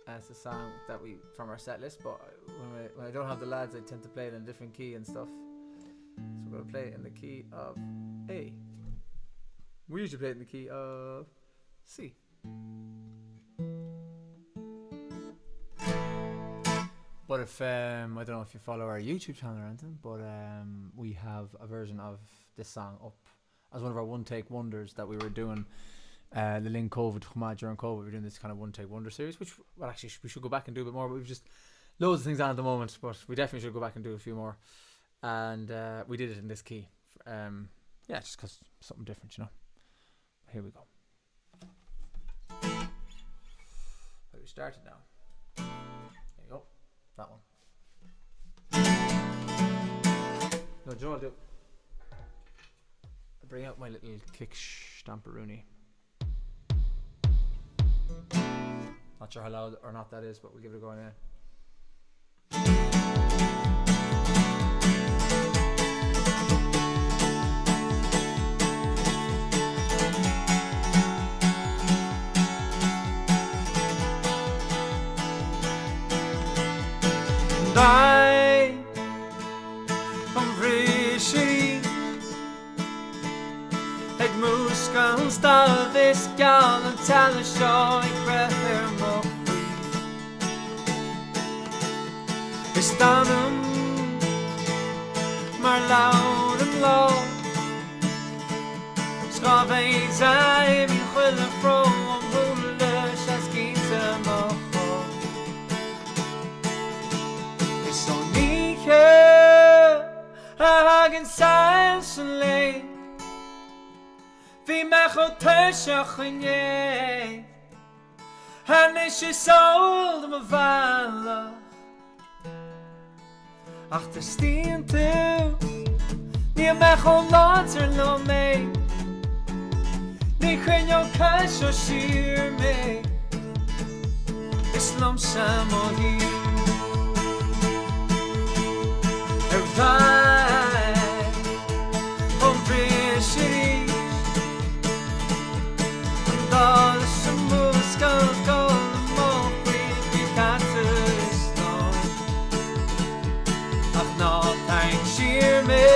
That's a song that we from our set list, but when I don't have the lads, I tend to play it in a different key and stuff. So we're going to play it in the key of A. We usually play it in the key of C. But if I don't know if you follow our YouTube channel or anything, but we have a version of this song up as one of our one-take wonders that we were doing. The link COVID during COVID, we're doing this kind of one-take wonder series, which well actually we should go back and do a bit more, but we've just loads of things on at the moment, but we definitely should go back and do a few more. And we did it in this key, just because something different, you know. Here we go. We started now. There you go, that one. No, Joe, I'll do. I'll bring out my little kick stamperoonie. Not sure how loud or not that is, but we'll give it a go anyway. And I comhrá ag múscan stal this gal and tell a show ag brethir mo is stanum mar loud and low scaveis I min chwil and fro am húlish as gita mo is so níche Hagen sans lei Fi me go tuisach in je Han is je soul me vallen Achter stien toe Nie me go later lo mee Nie kun jou kaas zo sier mee Islam samo hier Vai Ompreshiri Andal Shamuskal Kolmo Krikikatus no Ach no thank sheer me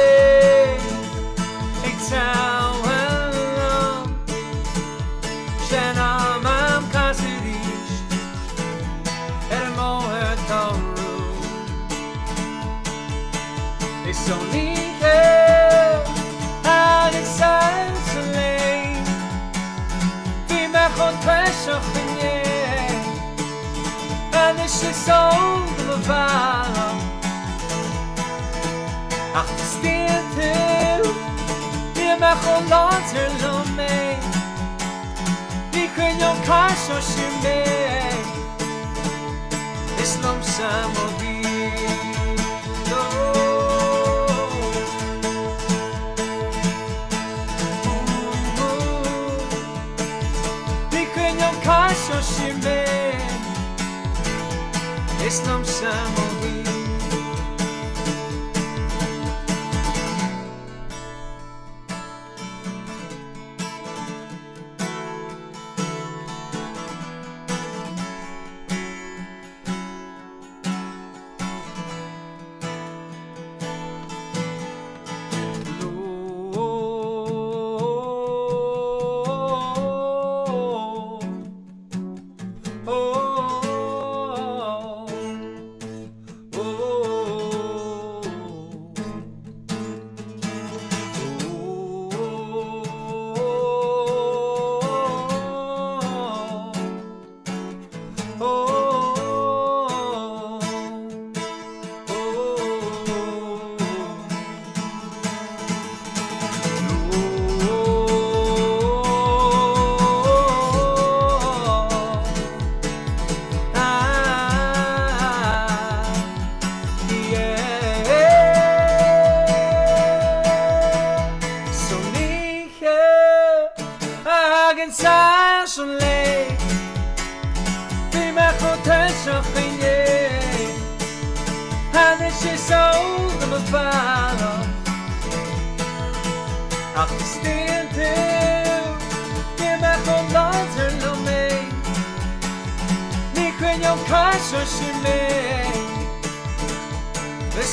Ik zou hello Shanam am kasirish Moher Toru It's only here and it's late Be me gewoon twestig in je En is je zo de vallen Achter stilte Be me gewoon later lo mee Die kun je elkaar zo zien mee Islam samo Shoshime Islam Samohi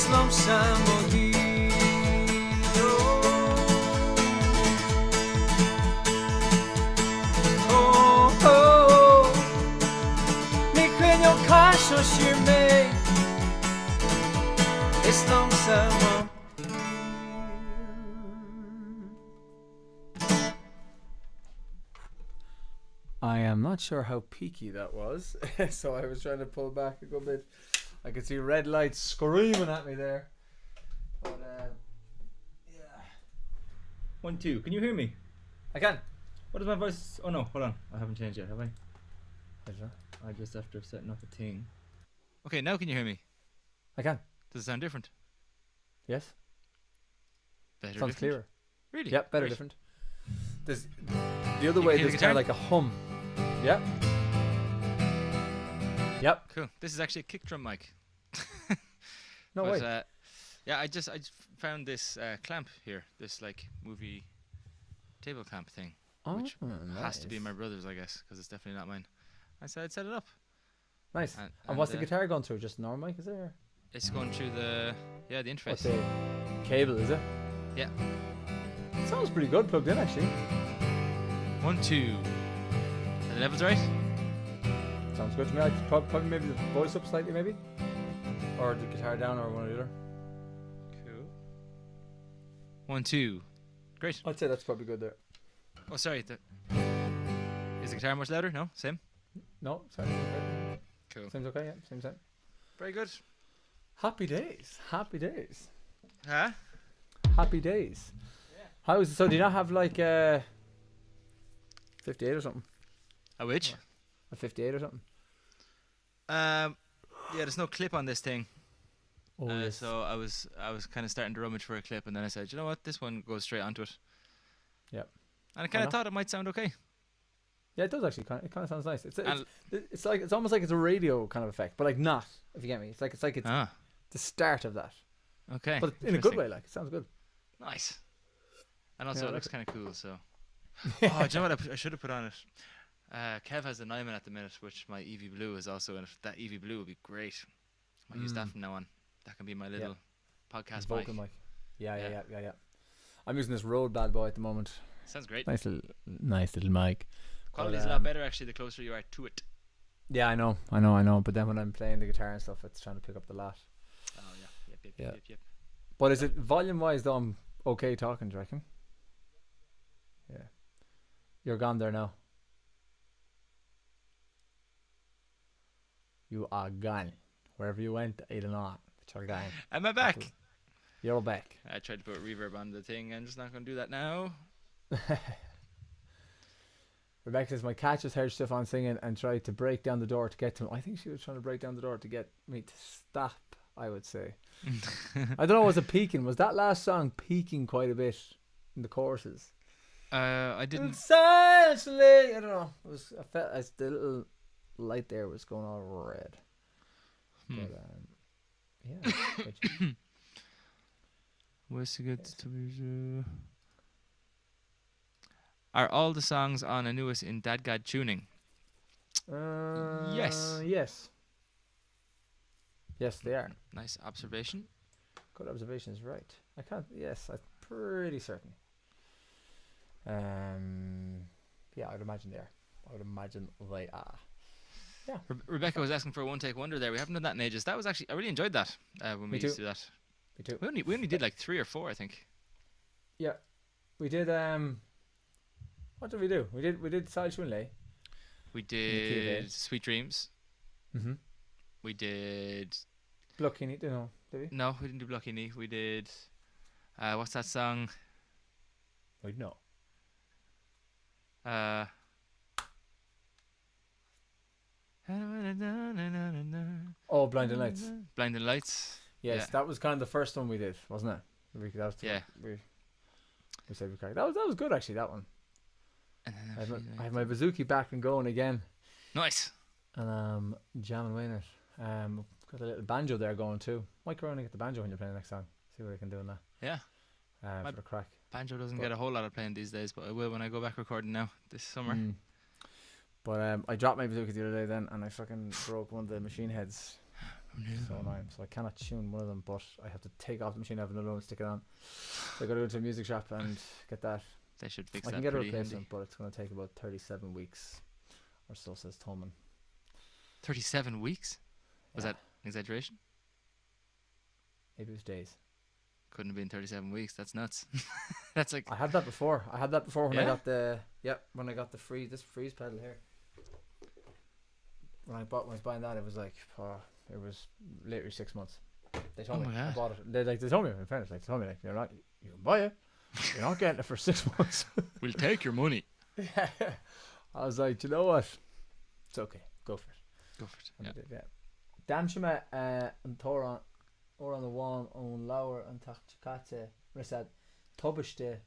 Islam Samohi Oh oh Ni kun yo kasho shirme Islam Samohi I am not sure how peaky that was, so I was trying to pull back a good bit. I could see red lights screaming at me there. But, yeah. 1, 2. Can you hear me? I can. What is my voice? Oh no, hold on. I haven't changed yet, have I? Pleasure. I just after setting up a thing. Okay, now can you hear me? I can. Does it sound different? Yes. Better. Sounds different? clearer. Really? Yep, better Great. different. There's the other way. There's kind of like a hum. Yep. Yep. Cool. This is actually a kick drum mic. No but, way. Yeah, I just found this clamp here. This like movie table clamp thing, which has to be my brother's, I guess, because it's definitely not mine. I said I'd set it up. Nice. And what's the guitar going through? Just normal mic, is it? Or? It's going through the interface. What's the cable, is it? Yeah. It sounds pretty good plugged in, actually. 1, 2. Are the levels right? Sounds good to me. I'd probably maybe the voice up slightly, maybe, or the guitar down, or one or the other. Cool. 1, 2. Great. I'd say that's probably good there. Oh, sorry. Is the guitar much louder? No, same. No, sorry. Okay. Cool. Seems okay. Yeah, same. Very good. Happy days. Happy days. Huh? Happy days. How's so? Do you not have like 58 or something? A which? A 58 or something? Yeah, there's no clip on this thing. Oh, yes. So I was kind of starting to rummage for a clip, and then I said, you know what, this one goes straight onto it. Yep. And I kind of thought it might sound okay. Yeah, it does actually. It kind of sounds nice. It's like it's almost like it's a radio kind of effect, but like not. If you get me, it's like the start of that. Okay. But in a good way. Like it sounds good. Nice. And also it looks kind of cool. So. Yeah. Oh, do you know what I should have put on it? Kev has the Nyman at the minute, which my Eevee Blue is also in it. That Eevee Blue would be great. I might use that from now on. That can be my little podcast vocal mic. Yeah. I'm using this Rode bad boy at the moment. Sounds great. Nice little mic. Quality's a lot better actually the closer you are to it. Yeah, I know. But then when I'm playing the guitar and stuff, it's trying to pick up the lot. Oh yeah. Yep. But is it volume wise though? I'm okay talking. Do you reckon? Yeah. You're gone there now. You are gone. Wherever you went, I don't know. But you're gone. Am I back? You're back. I tried to put reverb on the thing. I'm just not going to do that now. Rebecca says my cat just heard Stefan singing and tried to break down the door to get to him. I think she was trying to break down the door to get me to stop, I would say. I don't know, was it peaking? Was that last song peaking quite a bit in the choruses? I didn't. Essentially, I don't know. It was, I felt as the little light there was going all red. But, yeah. Where's the good to be? Are all the songs on Anuis in Dadgad tuning? Yes. Yes, they are. Nice observation. Good observation is right. I can't. Yes, I'm pretty certain. Yeah, I'd imagine they are. Yeah. Rebecca was asking for a one take wonder there. We haven't done that in ages. That was actually I really enjoyed that when we used to do that. Me too. We only did like 3 or 4, I think. Yeah, we did. What did we do? We did Sal Chunley. We did Sweet Dreams. Mhm. We did. Blockini, did we? No, we didn't do Blockini. We did. What's that song? We'd know. Oh, Blinding Lights. Blinding Lights. Yes, that was kind of the first one we did, wasn't it? We said we cracked. That was good actually. That one. I have my bouzouki back and going again. Nice. And jamming away in it. Got a little banjo there going too. Might go around and get the banjo when you're playing next song. See what I can do in that. Yeah. For the crack. Banjo doesn't get a whole lot of playing these days, but I will when I go back recording now this summer. But I dropped my bouzouki the other day then, and I fucking broke one of the machine heads. So annoying. So I cannot tune one of them, but I have to take off the machine, have another one, stick it on. So I got to go to a music shop and get that. They should fix I that. can get a pretty replacement, handy. but it's going to take about 37 weeks or so, says Tolman. 37 weeks? Was that an exaggeration? Maybe it was days. Couldn't have been 37 weeks. That's nuts. That's like. I had that before. when I got the this freeze pedal here. When I was buying that, it was like it was literally 6 months. They told me I bought it. They told me in fairness, you can buy it. You're not getting it for 6 months. We'll take your money. Yeah. I was like, you know what? It's okay. Go for it. And I did, yeah. Damshima and Toran or on the one on lower and Tachikate. When I said Tobishte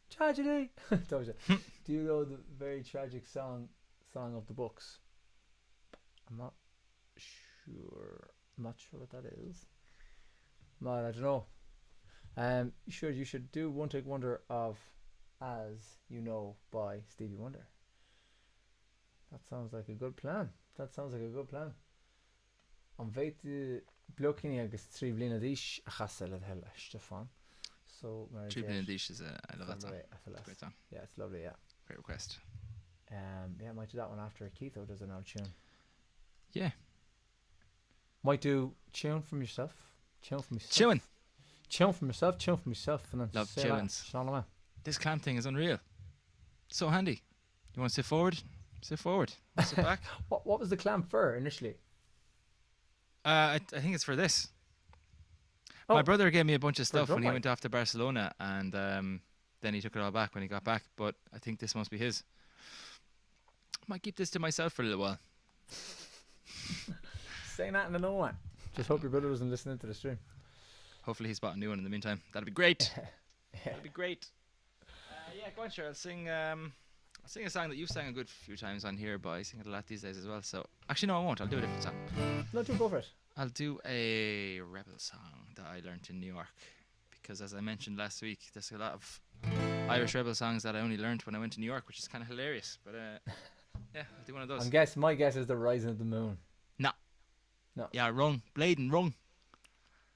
tragedy. Do you know the very tragic song of the books? I'm not sure what that is. No, I don't know. You should do One Take Wonder of As You Know by Stevie Wonder. That sounds like a good plan. An bheith blochini agus trí bliana díos a chasa le hell Stefan. So Trí bliana díos is I love that song. Great song. Yeah, it's lovely. Yeah. Great request. Yeah, might do that one after Keitho does an old tune. Yeah. Might do tune from yourself. Tune from myself, and then love tunes. This clamp thing is unreal. So handy. You want to sit forward? Sit forward. Sit back. What was the clamp for initially? I think it's for this. My brother gave me a bunch of stuff drum when he line. went off to Barcelona, and then he took it all back when he got back. But I think this must be his. Might keep this to myself for a little while. Say nothing to no one. Just hope your brother wasn't listening to the stream. Hopefully he's bought a new one in the meantime. That'd be great. Yeah. That'd be great. Yeah, go on, sure. I'll sing a song that you've sang a good few times on here, but I sing it a lot these days as well. So actually, no, I won't. I'll do a different song. No, do go for it. I'll do a rebel song that I learnt in New York, because as I mentioned last week, there's a lot of Irish rebel songs that I only learnt when I went to New York, which is kind of hilarious. But yeah, I'll do one of those. My guess is the Rising of the Moon. No. Yeah, wrong. Bladen, wrong.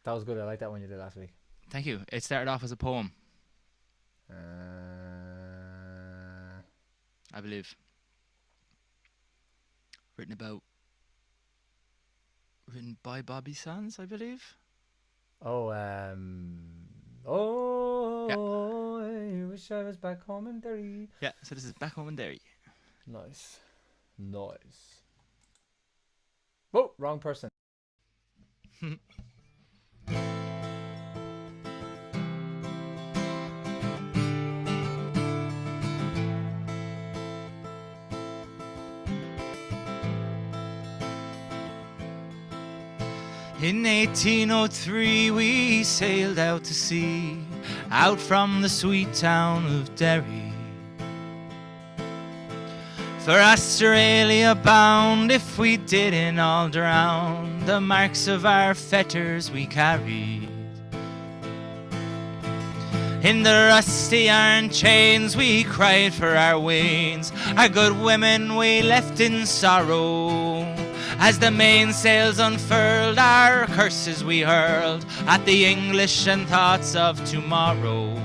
That was good. I like that one you did last week. Thank you. It started off as a poem, I believe. Written by Bobby Sands, I believe. Oh, I wish I was back home in Derry. Yeah, so this is Back Home in Derry. Nice. Whoa, wrong person. In 1803 we sailed out to sea, out from the sweet town of Derry. For Australia bound, if we didn't all drown, the marks of our fetters we carried. In the rusty iron chains we cried for our wains, our good women we left in sorrow. As the mainsails unfurled, our curses we hurled at the English and thoughts of tomorrow.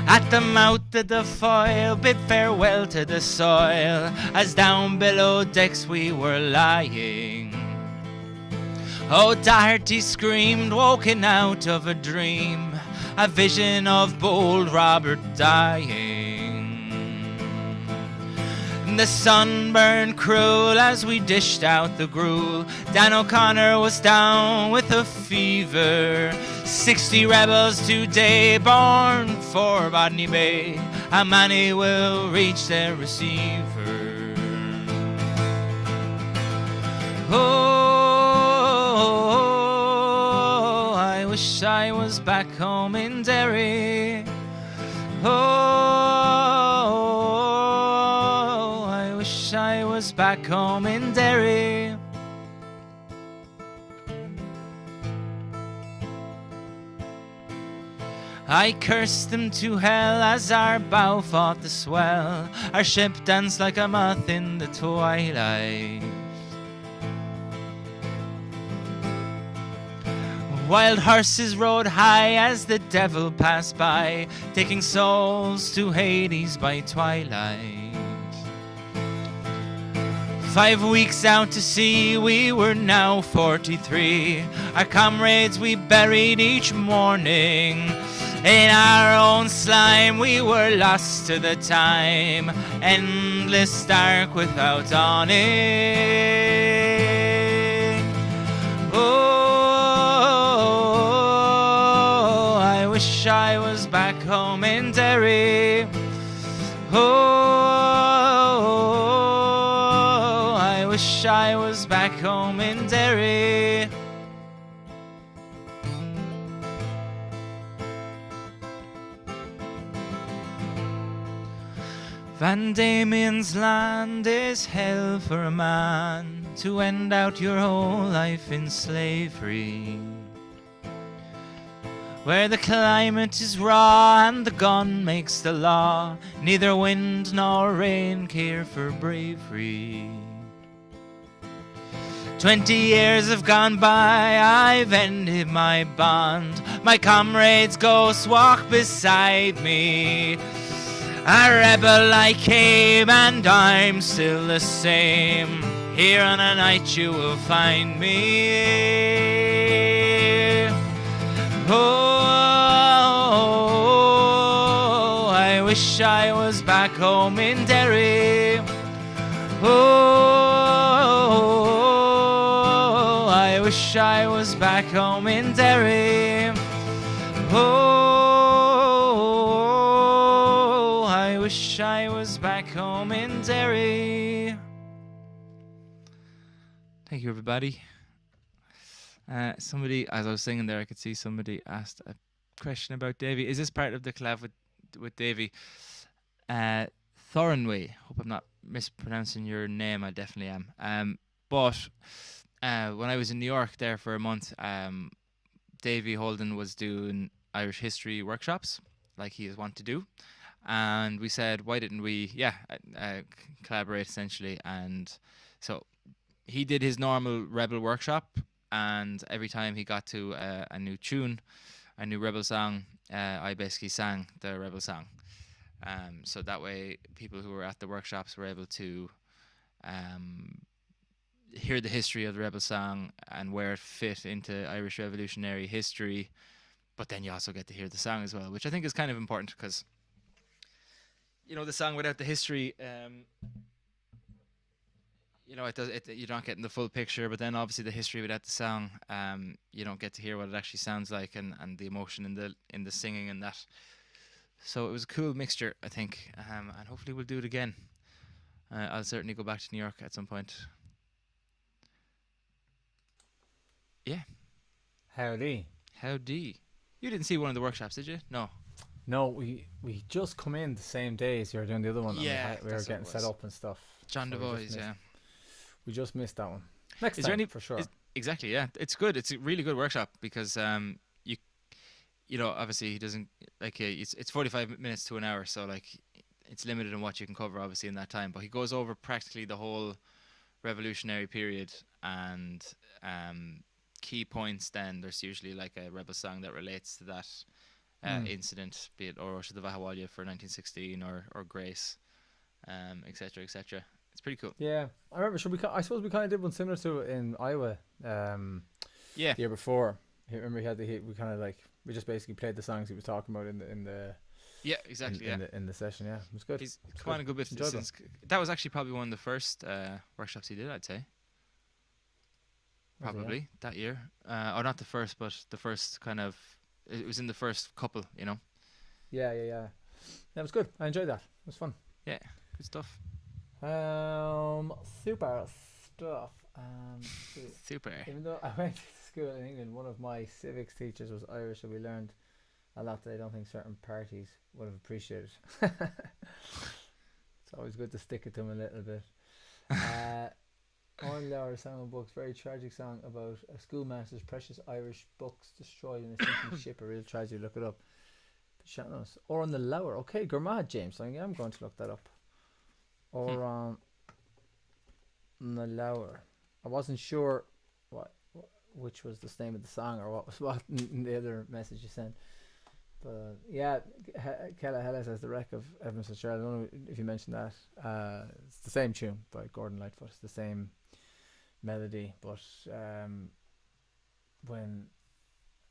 At the mouth of the foil, bid farewell to the soil, as down below decks we were lying. Oh, Doherty screamed, woken out of a dream, a vision of bold Robert dying. The sun burned cruel as we dished out the gruel. Dan O'Connor was down with a fever. 60 rebels today born for Botany Bay. How many will reach their receiver? Oh, I wish I was back home in Derry. Oh, I wish I was back home in Derry. I cursed them to hell as our bow fought the swell. Our ship danced like a moth in the twilight. Wild horses rode high as the devil passed by, taking souls to Hades by twilight. 5 weeks out to sea, we were now 43. Our comrades we buried each morning. In our own slime we were lost to the time, endless dark without dawning. Oh, I wish I was back home in Derry. Oh, I wish I was back home in Derry. Van Diemen's Land is hell for a man to end out your whole life in slavery, where the climate is raw and the gun makes the law. Neither wind nor rain care for bravery. 20 years have gone by, I've ended my bond. My comrade's ghost walk beside me. A rebel I came and I'm still the same. Here on a night you will find me. Oh, I wish I was back home in Derry. Oh, I wish I was back home in Derry. Oh, I wish I was back home in Derry. Thank you, everybody. Somebody, as I was singing there, I could see somebody asked a question about Davy. Is this part of the collab with Davy? Thornway. Hope I'm not mispronouncing your name. I definitely am. But when I was in New York there for a month, Davy Holden was doing Irish history workshops, like he is wont to do, and we said, why didn't we, collaborate essentially? And so he did his normal Rebel workshop, and every time he got to a new tune, a new Rebel song, I basically sang the Rebel song. So that way, people who were at the workshops were able to hear the history of the Rebel song and where it fit into Irish revolutionary history. But then you also get to hear the song as well, which I think is kind of important because, the song without the history, you're not getting the full picture. But then obviously the history without the song, you don't get to hear what it actually sounds like and the emotion in the singing and that. So it was a cool mixture, I think, and hopefully we'll do it again. I'll certainly go back to New York at some point. Yeah. Howdy. You didn't see one of the workshops, did you? No. No, we just come in the same day as you were doing the other one. Yeah, and we were getting set up and stuff. John DeVoy's, yeah. We just missed that one. Next is time, there any, for sure. Exactly, yeah. It's good. It's a really good workshop because obviously he doesn't it's 45 minutes to an hour, so like it's limited in what you can cover obviously in that time. But he goes over practically the whole revolutionary period and key points. Then there's usually like a rebel song that relates to that incident, be it Orosh the Vahawalia for 1916 or Grace, etc. etc. It's pretty cool. Yeah, I remember. I suppose we kind of did one similar to it in Iowa. The year before. I remember we kind of we just basically played the songs he was talking about in the in the session. Yeah, it was good. He's come on a good bit since. That was actually probably one of the first workshops he did, I'd say. Probably that year, or not the first, but the first kind of. It was in the first couple, Yeah. That was good. I enjoyed that. It was fun. Yeah, good stuff. Super stuff. Super. Even though I went to school in England, one of my civics teachers was Irish, so we learned a lot that I don't think certain parties would have appreciated. It's always good to stick it to them a little bit. On Laura Song and Books, very tragic song about a schoolmaster's precious Irish books destroyed in a sinking ship. A real tragedy. Look it up. Shannos. Or on the Lower. Okay, Gurmad, James. I'm going to look that up. Or on the Lower. I wasn't sure which was the name of the song or what in the other message you sent. But yeah, Kella Hella says the wreck of Evans Fitzgerald. I don't know if you mentioned that. It's the same tune by Gordon Lightfoot. It's the same melody, but when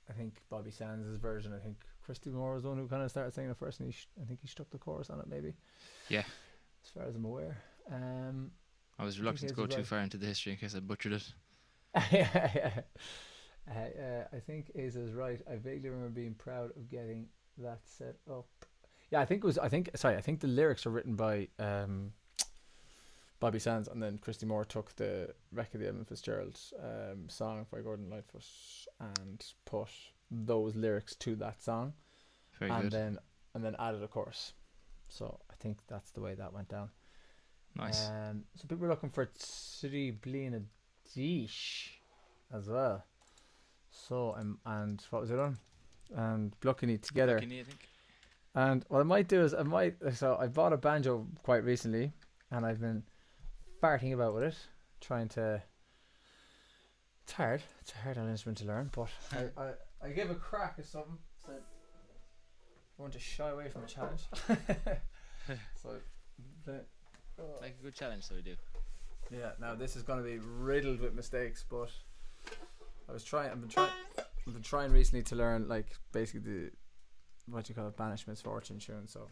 I think Bobby Sands' version, I think Christy Moore was the one who kind of started singing it first, and I think he stuck the chorus on it, maybe. Yeah. As far as I'm aware. I was reluctant to go too far into the history in case I butchered it. I think Aza's right. I vaguely remember being proud of getting that set up. Yeah, I think the lyrics are written by Bobby Sands, and then Christy Moore took the wreck of the Evan Fitzgerald song by Gordon Lightfoot and put those lyrics to that song. Very good. And then added a chorus. So I think that's the way that went down. Nice. So people were looking for Tri Bliana Dish as well. So and what was it on? And Bluckany together. Bluckany, I think. And what I might do is I bought a banjo quite recently, and I've been farting about with it, trying to. It's hard. It's a hard instrument to learn, but I gave a crack at something. So I want to shy away from a challenge. So. Like a good challenge, so we do. Yeah. Now this is going to be riddled with mistakes, but I've been trying recently to learn like basically what you call it, Banished Misfortune tune. So.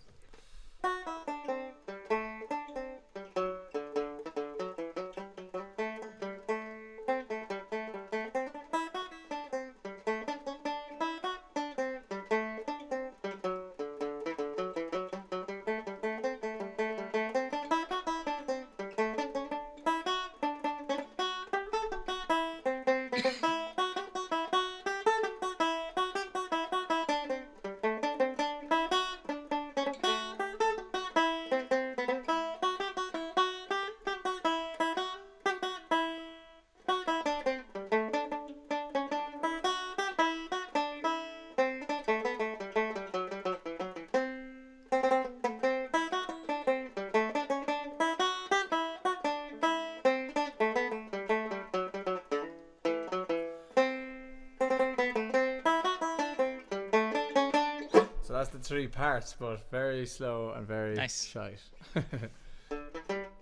So that's the 3 parts, but very slow and very Nice. shite. And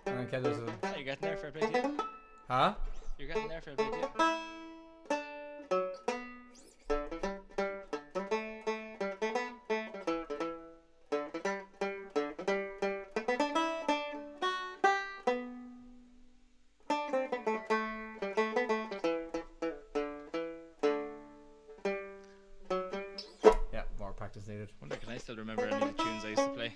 then Kendall's You're getting there for a bit, yeah. huh? You're getting there for a bit, yeah. Yeah, more practice needed. Wonder can I still remember any of the tunes I used to play?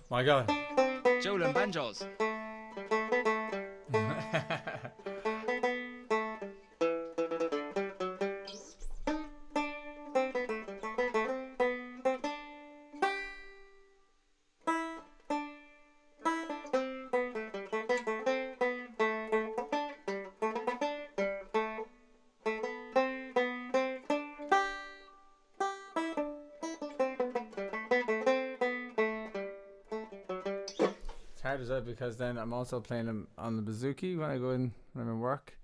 My God. Joel and banjos. It's hard as well because then I'm also playing them on the bouzouki when I go in when I'm in work,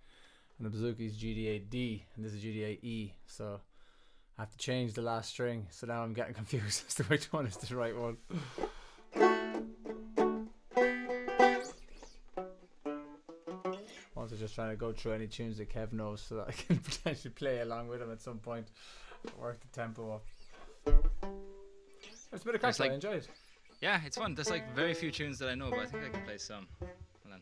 and the bouzouki is GDA D and this is GDA E, so I have to change the last string. So now I'm getting confused as to which one is the right one. Also, just trying to go through any tunes that Kev knows so that I can potentially play along with him at some point. Work the tempo up. It's a bit of crack. It's like- I enjoyed. Yeah, it's fun. There's like very few tunes that I know, but I think I can play some. Hold on.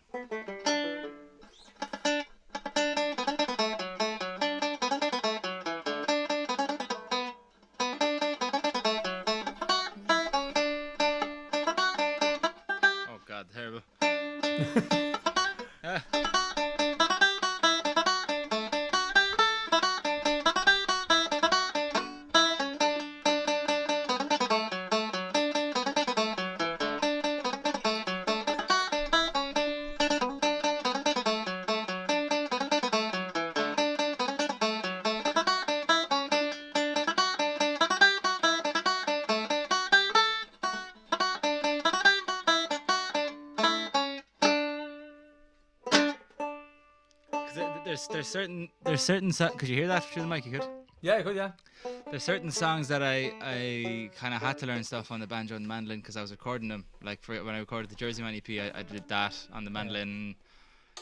Oh God, terrible. Ah. There's certain could you hear that through the mic? You could. Yeah, good. Yeah. There's certain songs that I kind of had to learn stuff on the banjo and the mandolin because I was recording them. Like for when I recorded the Jersey Man EP, I did that on the mandolin.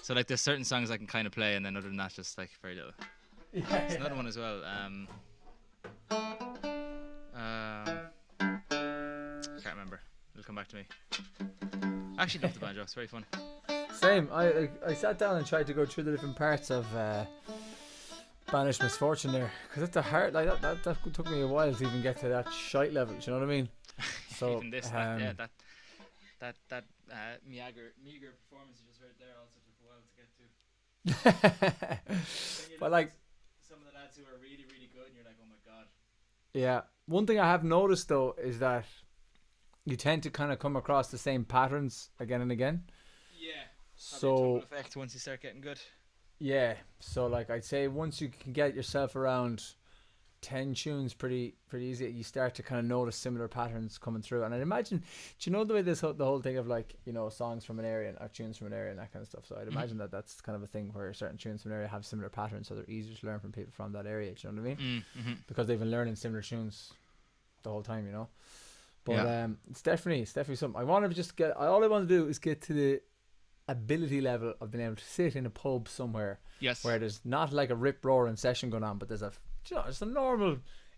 So like there's certain songs I can kind of play, and then other than that, just like very little. Yeah. There's another one as well. Can't remember. It'll come back to me. I actually love the banjo. It's very fun. Same. I sat down and tried to go through the different parts of Banished Misfortune there, because it's a hard, like that took me a while to even get to that shite level. Do you know what I mean? So even this, that meager performance you just heard there also took a while to get to. But like some of the lads who are really, really good, and you're like, oh my God. Yeah. One thing I have noticed though is that you tend to kind of come across the same patterns again and again. Yeah. So Effect once you start getting good. yeah, so like I'd say once you can get yourself around 10 tunes pretty easy, you start to kind of notice similar patterns coming through. And I'd imagine, do you know the way the whole thing of like, you know, songs from an area or tunes from an area and that kind of stuff. So I'd imagine that that's kind of a thing where certain tunes from an area have similar patterns, so they're easier to learn from people from that area. Do you know what I mean? Mm-hmm. Because they've been learning similar tunes the whole time, you know. But Yeah. it's definitely something I want to just get. All I want to do is get to the ability level of being able to sit in a pub somewhere Yes. where there's not like a rip roaring session going on, but there's just a normal,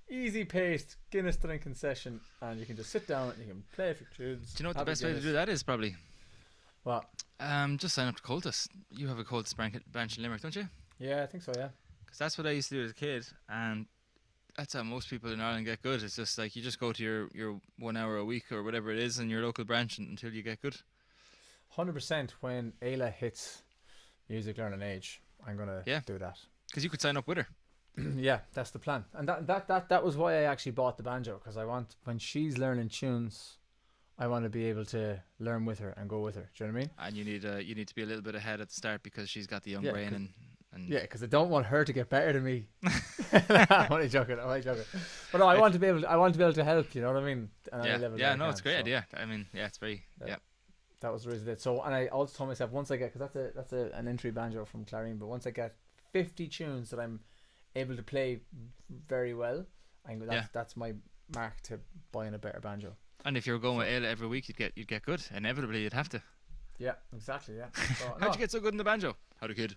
easy paced Guinness drinking session, and you can just sit down and you can play a few tunes. Do you know what the have a best way to Guinness. do that is? Probably What? Just sign up to Cultus. You have a Cultus branch in Limerick, don't you? Yeah, I think so. Yeah. Because that's what I used to do as a kid, and that's how most people in Ireland get good. It's just like you just go to your 1 hour a week or whatever it is in your local branch until you get good. 100%. When Ayla hits music learning age, I'm gonna do that. Because you could sign up with her. Yeah, that's the plan. And that was why I actually bought the banjo, because I want, when she's learning tunes, I want to be able to learn with her and go with her. Do you know what I mean? And you need to be a little bit ahead at the start because she's got the young brain and yeah, because I don't want her to get better than me. I'm only joking. But no, I want to be able to help. You know what I mean? No, it's a great idea. I mean, it's very That was the reason I did. So, and I also told myself, once I get, because that's an entry banjo from Clarine, but once I get 50 tunes that I'm able to play very well, that's my mark to buying a better banjo. And if you're going with Ayla every week, you'd get good. Inevitably, you'd have to. Yeah, exactly. Yeah. So, How'd you get so good in the banjo? How'd a kid?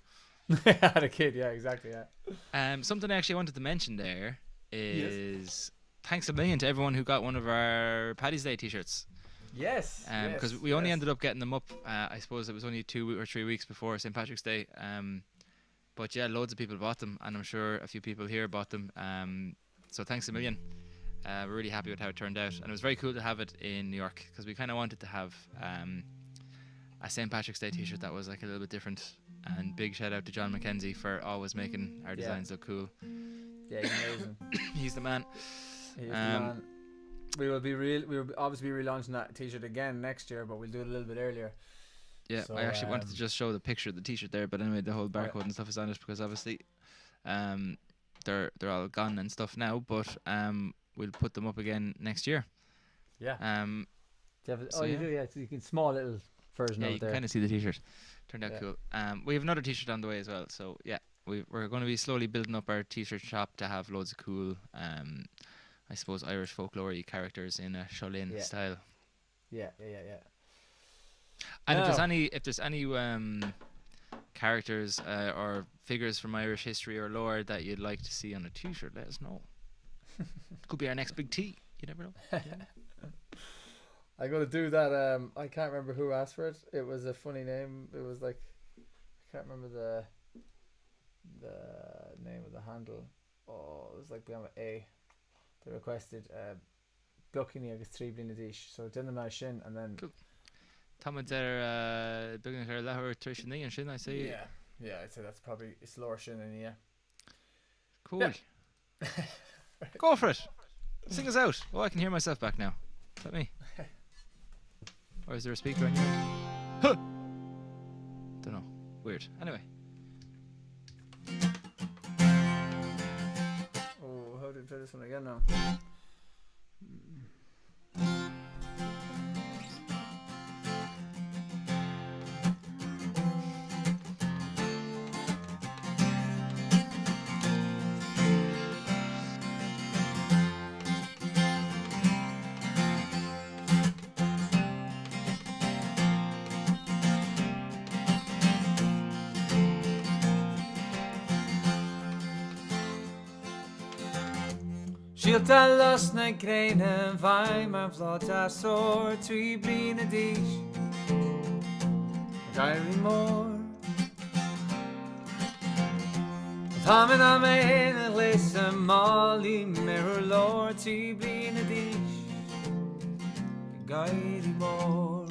Had a kid, yeah, exactly, yeah. Something I actually wanted to mention there is thanks a million to everyone who got one of our Paddy's Day t-shirts. Yes. Because we only ended up getting them up. I suppose it was only 2 or 3 weeks before St. Patrick's Day. But yeah, loads of people bought them, and I'm sure a few people here bought them. So thanks a million. We're really happy with how it turned out, and it was very cool to have it in New York because we kind of wanted to have a St. Patrick's Day t-shirt that was like a little bit different. And big shout out to John McKenzie for always making our designs look cool. Yeah, he's amazing. He's the man. He is the man. We will obviously be relaunching that t-shirt again next year, but we'll do it a little bit earlier. Yeah, so, I actually wanted to just show the picture of the t-shirt there, but anyway, the whole barcode and stuff is on it because obviously they're all gone and stuff now, but we'll put them up again next year. Yeah. You do, yeah. So you can small little version of it you there. can kind of see the t-shirt. Turned out cool. We have another t-shirt on the way as well, so yeah, we're going to be slowly building up our t-shirt shop to have loads of cool I suppose Irish folklore characters in a Sholin style. Yeah. And if there's any characters or figures from Irish history or lore that you'd like to see on a t-shirt, let us know. It could be our next big T. You never know. Yeah. I gotta do that. I can't remember who asked for it. It was a funny name. It was like, I can't remember the name of the handle. Oh, it was like behind with A. They requested Bucking agus Three Blina Dish. So did them out shin and then. Cool. Támad there building her lehor trishin and shin. I say. Yeah. I'd say that's probably it's lower shin and yeah. Cool. Yeah. Go for it. Sing us out. Oh, I can hear myself back now. Is that me? Or is there a speaker on yours? Huh. Don't know. Weird. Anyway. Oh, how do we play this one again now? Síalta los na gréine bhaim mar bhlátá sór trí blina díos Gairí mór Támin am éana leis a málaí mirror lór trí blina díos Gairí mór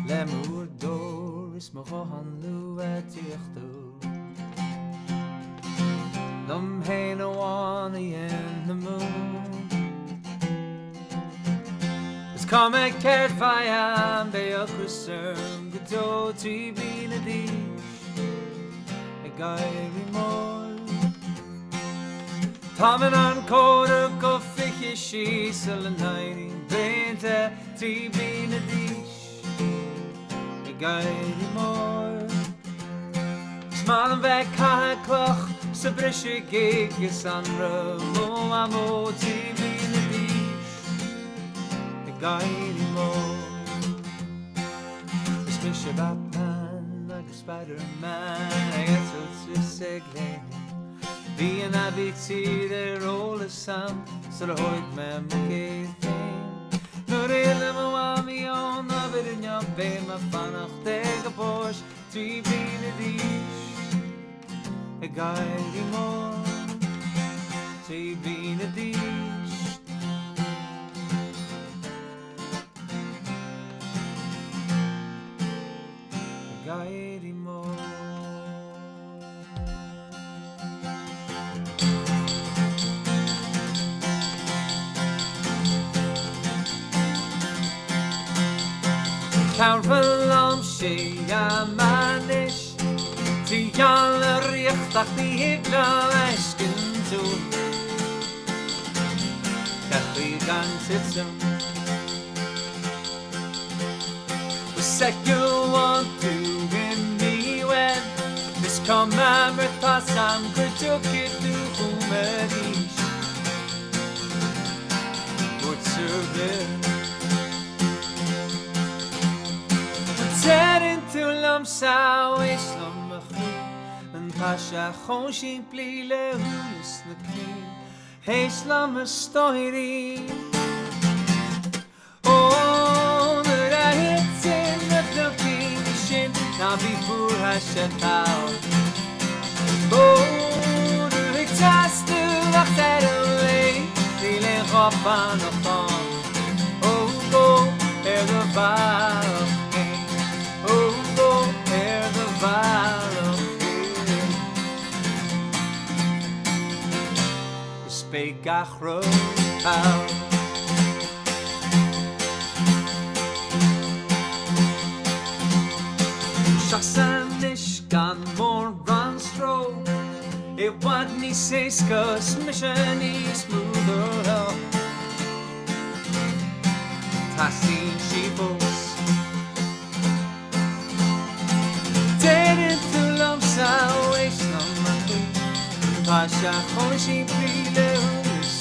Le múr dór is mo chohan lu a tíochtú Lum hain a wana in the moon It's come a cared vayam be a chrysum Gado tri blina dish A gairi more Tamen an coda go fiche she Selenini Benta tri blina dish A gairi more Small and back high cloch Sa brishe gigas an mo amo ti blina dish A gairi mo Smisha Batman agus Spider-Man I guess it's a seglen Be an abiti de roll a sam So the hoid man muke thing Nur ile me wa mi on na bit in your bed me fanach teg a Porsche Tri bine dish A gairi mo Tri bine dish A gairi mo Carvalom she a manish Ti jan a richtach di higla esken tu Katri gan sitsum We said you want to win me when This commemorate pasam kutuk it to humadish What's your bit Terin to lamsa Islam and Pasha Khoshin plile hulis na keen Islam story Oh the hits in the location now before hashatao Oh the hits to wacht away plile roban of Oh go the val Oh, go near the valley. Spake Gachro out. Shaksanish gan more run stroll. It wasn't ni siskus mission is smoother up. Tassin sheepos. Pasha Khoshin plile hulis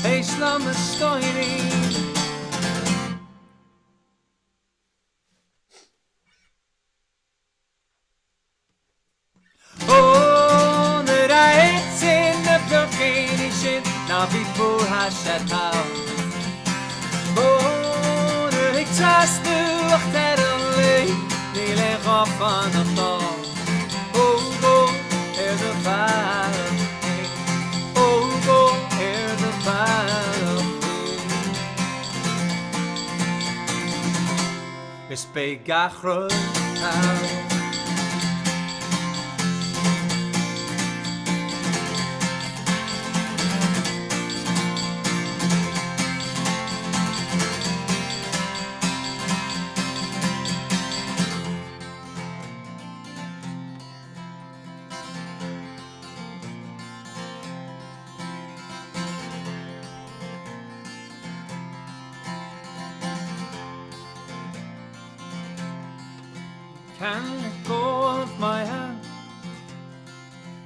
Islam story Oh, the rights in the blockade now before hashatao Oh, the hictas to achterle Nile gafan of Oh, go the battle Oh, go hear the battle It's big Gachro out Can't let go of my hand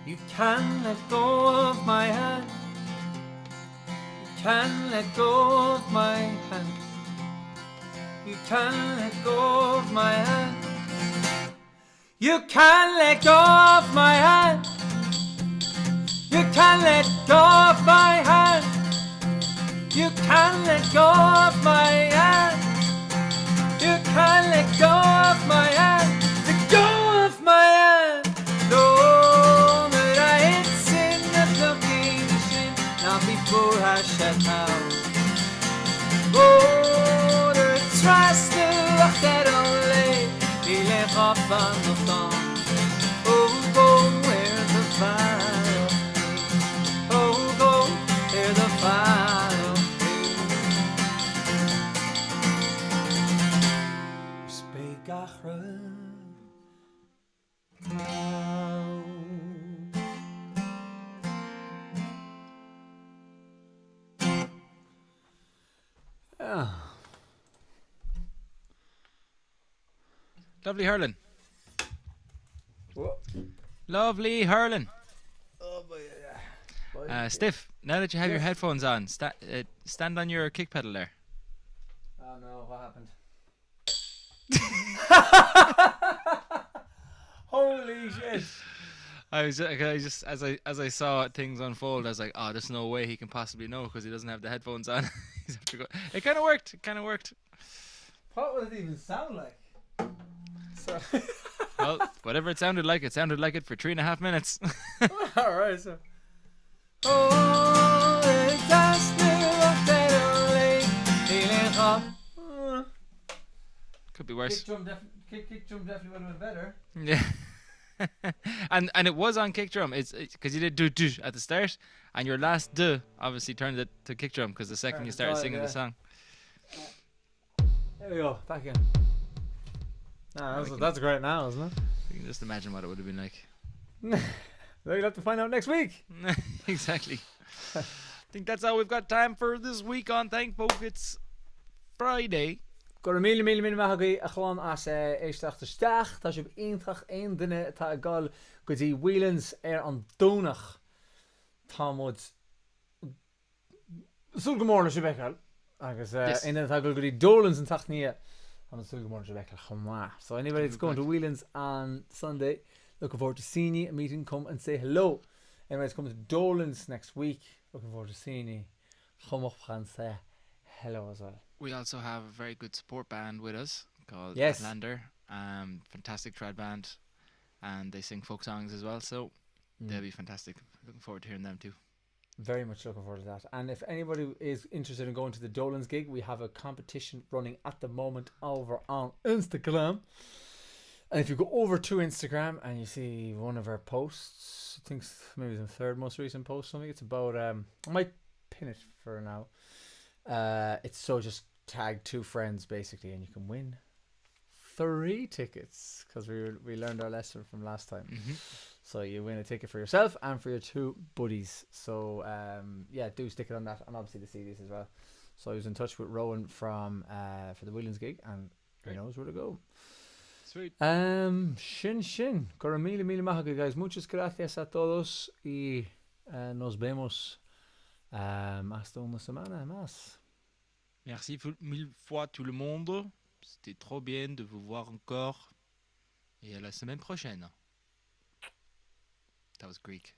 You can't let go of my hand You can't let go of my hand You can't let go of my hand You can't let go of my hand You can't let go of my hand You can't let go of my hand You can't let go of my hand Let go of my hand No, that I it's in the location Not before I shut out Oh, the trust to walk that only Il est rapant au temps Oh, go where the fire Oh, go where the fire Yeah. Lovely hurling. What? Lovely hurling. Oh, boy, Stiff, now that you have your headphones on, stand on your kick pedal there. Oh no, what happened? Holy shit! I just as I saw things unfold, I was like, oh, there's no way he can possibly know because he doesn't have the headphones on. It kind of worked. It kind of worked. What would it even sound like? So. Well, whatever it sounded like it for 3.5 minutes. All right, so. Oh, Could be worse. Kick drum definitely would have been better. Yeah. and it was on kick drum. It's because you did do at the start, and your last do obviously turned it to kick drum because the second you started singing the song. There we go, back in. That's great now, isn't it? You can just imagine what it would have been like. We'll have to find out next week. Exactly. I think that's all we've got time for this week on Thank Folk. It's Friday. Go mí maithagaí a chláán as éisteachta steach tá sib ionintach aon duine atá gáil go dtí Whelan's an dúnach támod sulgamórla si bechail agus aon tá go dtí Dolans an tachníí an sulgamórla si bechail chumá. So anybody that's going to Whelan's on Sunday, looking forward to seeing you, a meeting, come and say hello. Anybody that's coming to Dolans next week, looking forward to seeing you, come up and say hello as well. We also have a very good support band with us called Lander. Fantastic trad band, and they sing folk songs as well, so they'll be fantastic. Looking forward to hearing them too. Very much looking forward to that. And if anybody is interested in going to the Dolan's gig, we have a competition running at the moment over on Instagram. And if you go over to Instagram and you see one of our posts, I think maybe the third most recent post, something, it's about I might pin it for now. It's so just tag 2 friends basically, and you can win 3 tickets because we learned our lesson from last time. So you win a ticket for yourself and for your 2 buddies. So do stick it on that, and obviously the CDs as well. So I was in touch with Rowan from for the Williams gig, and he knows where to go. Sweet. Shin. Cora mil mahaga, guys. Muchas gracias a todos y nos vemos hasta una semana más. Merci mille fois tout le monde. C'était trop bien de vous voir encore. Et à la semaine prochaine. That was Greek.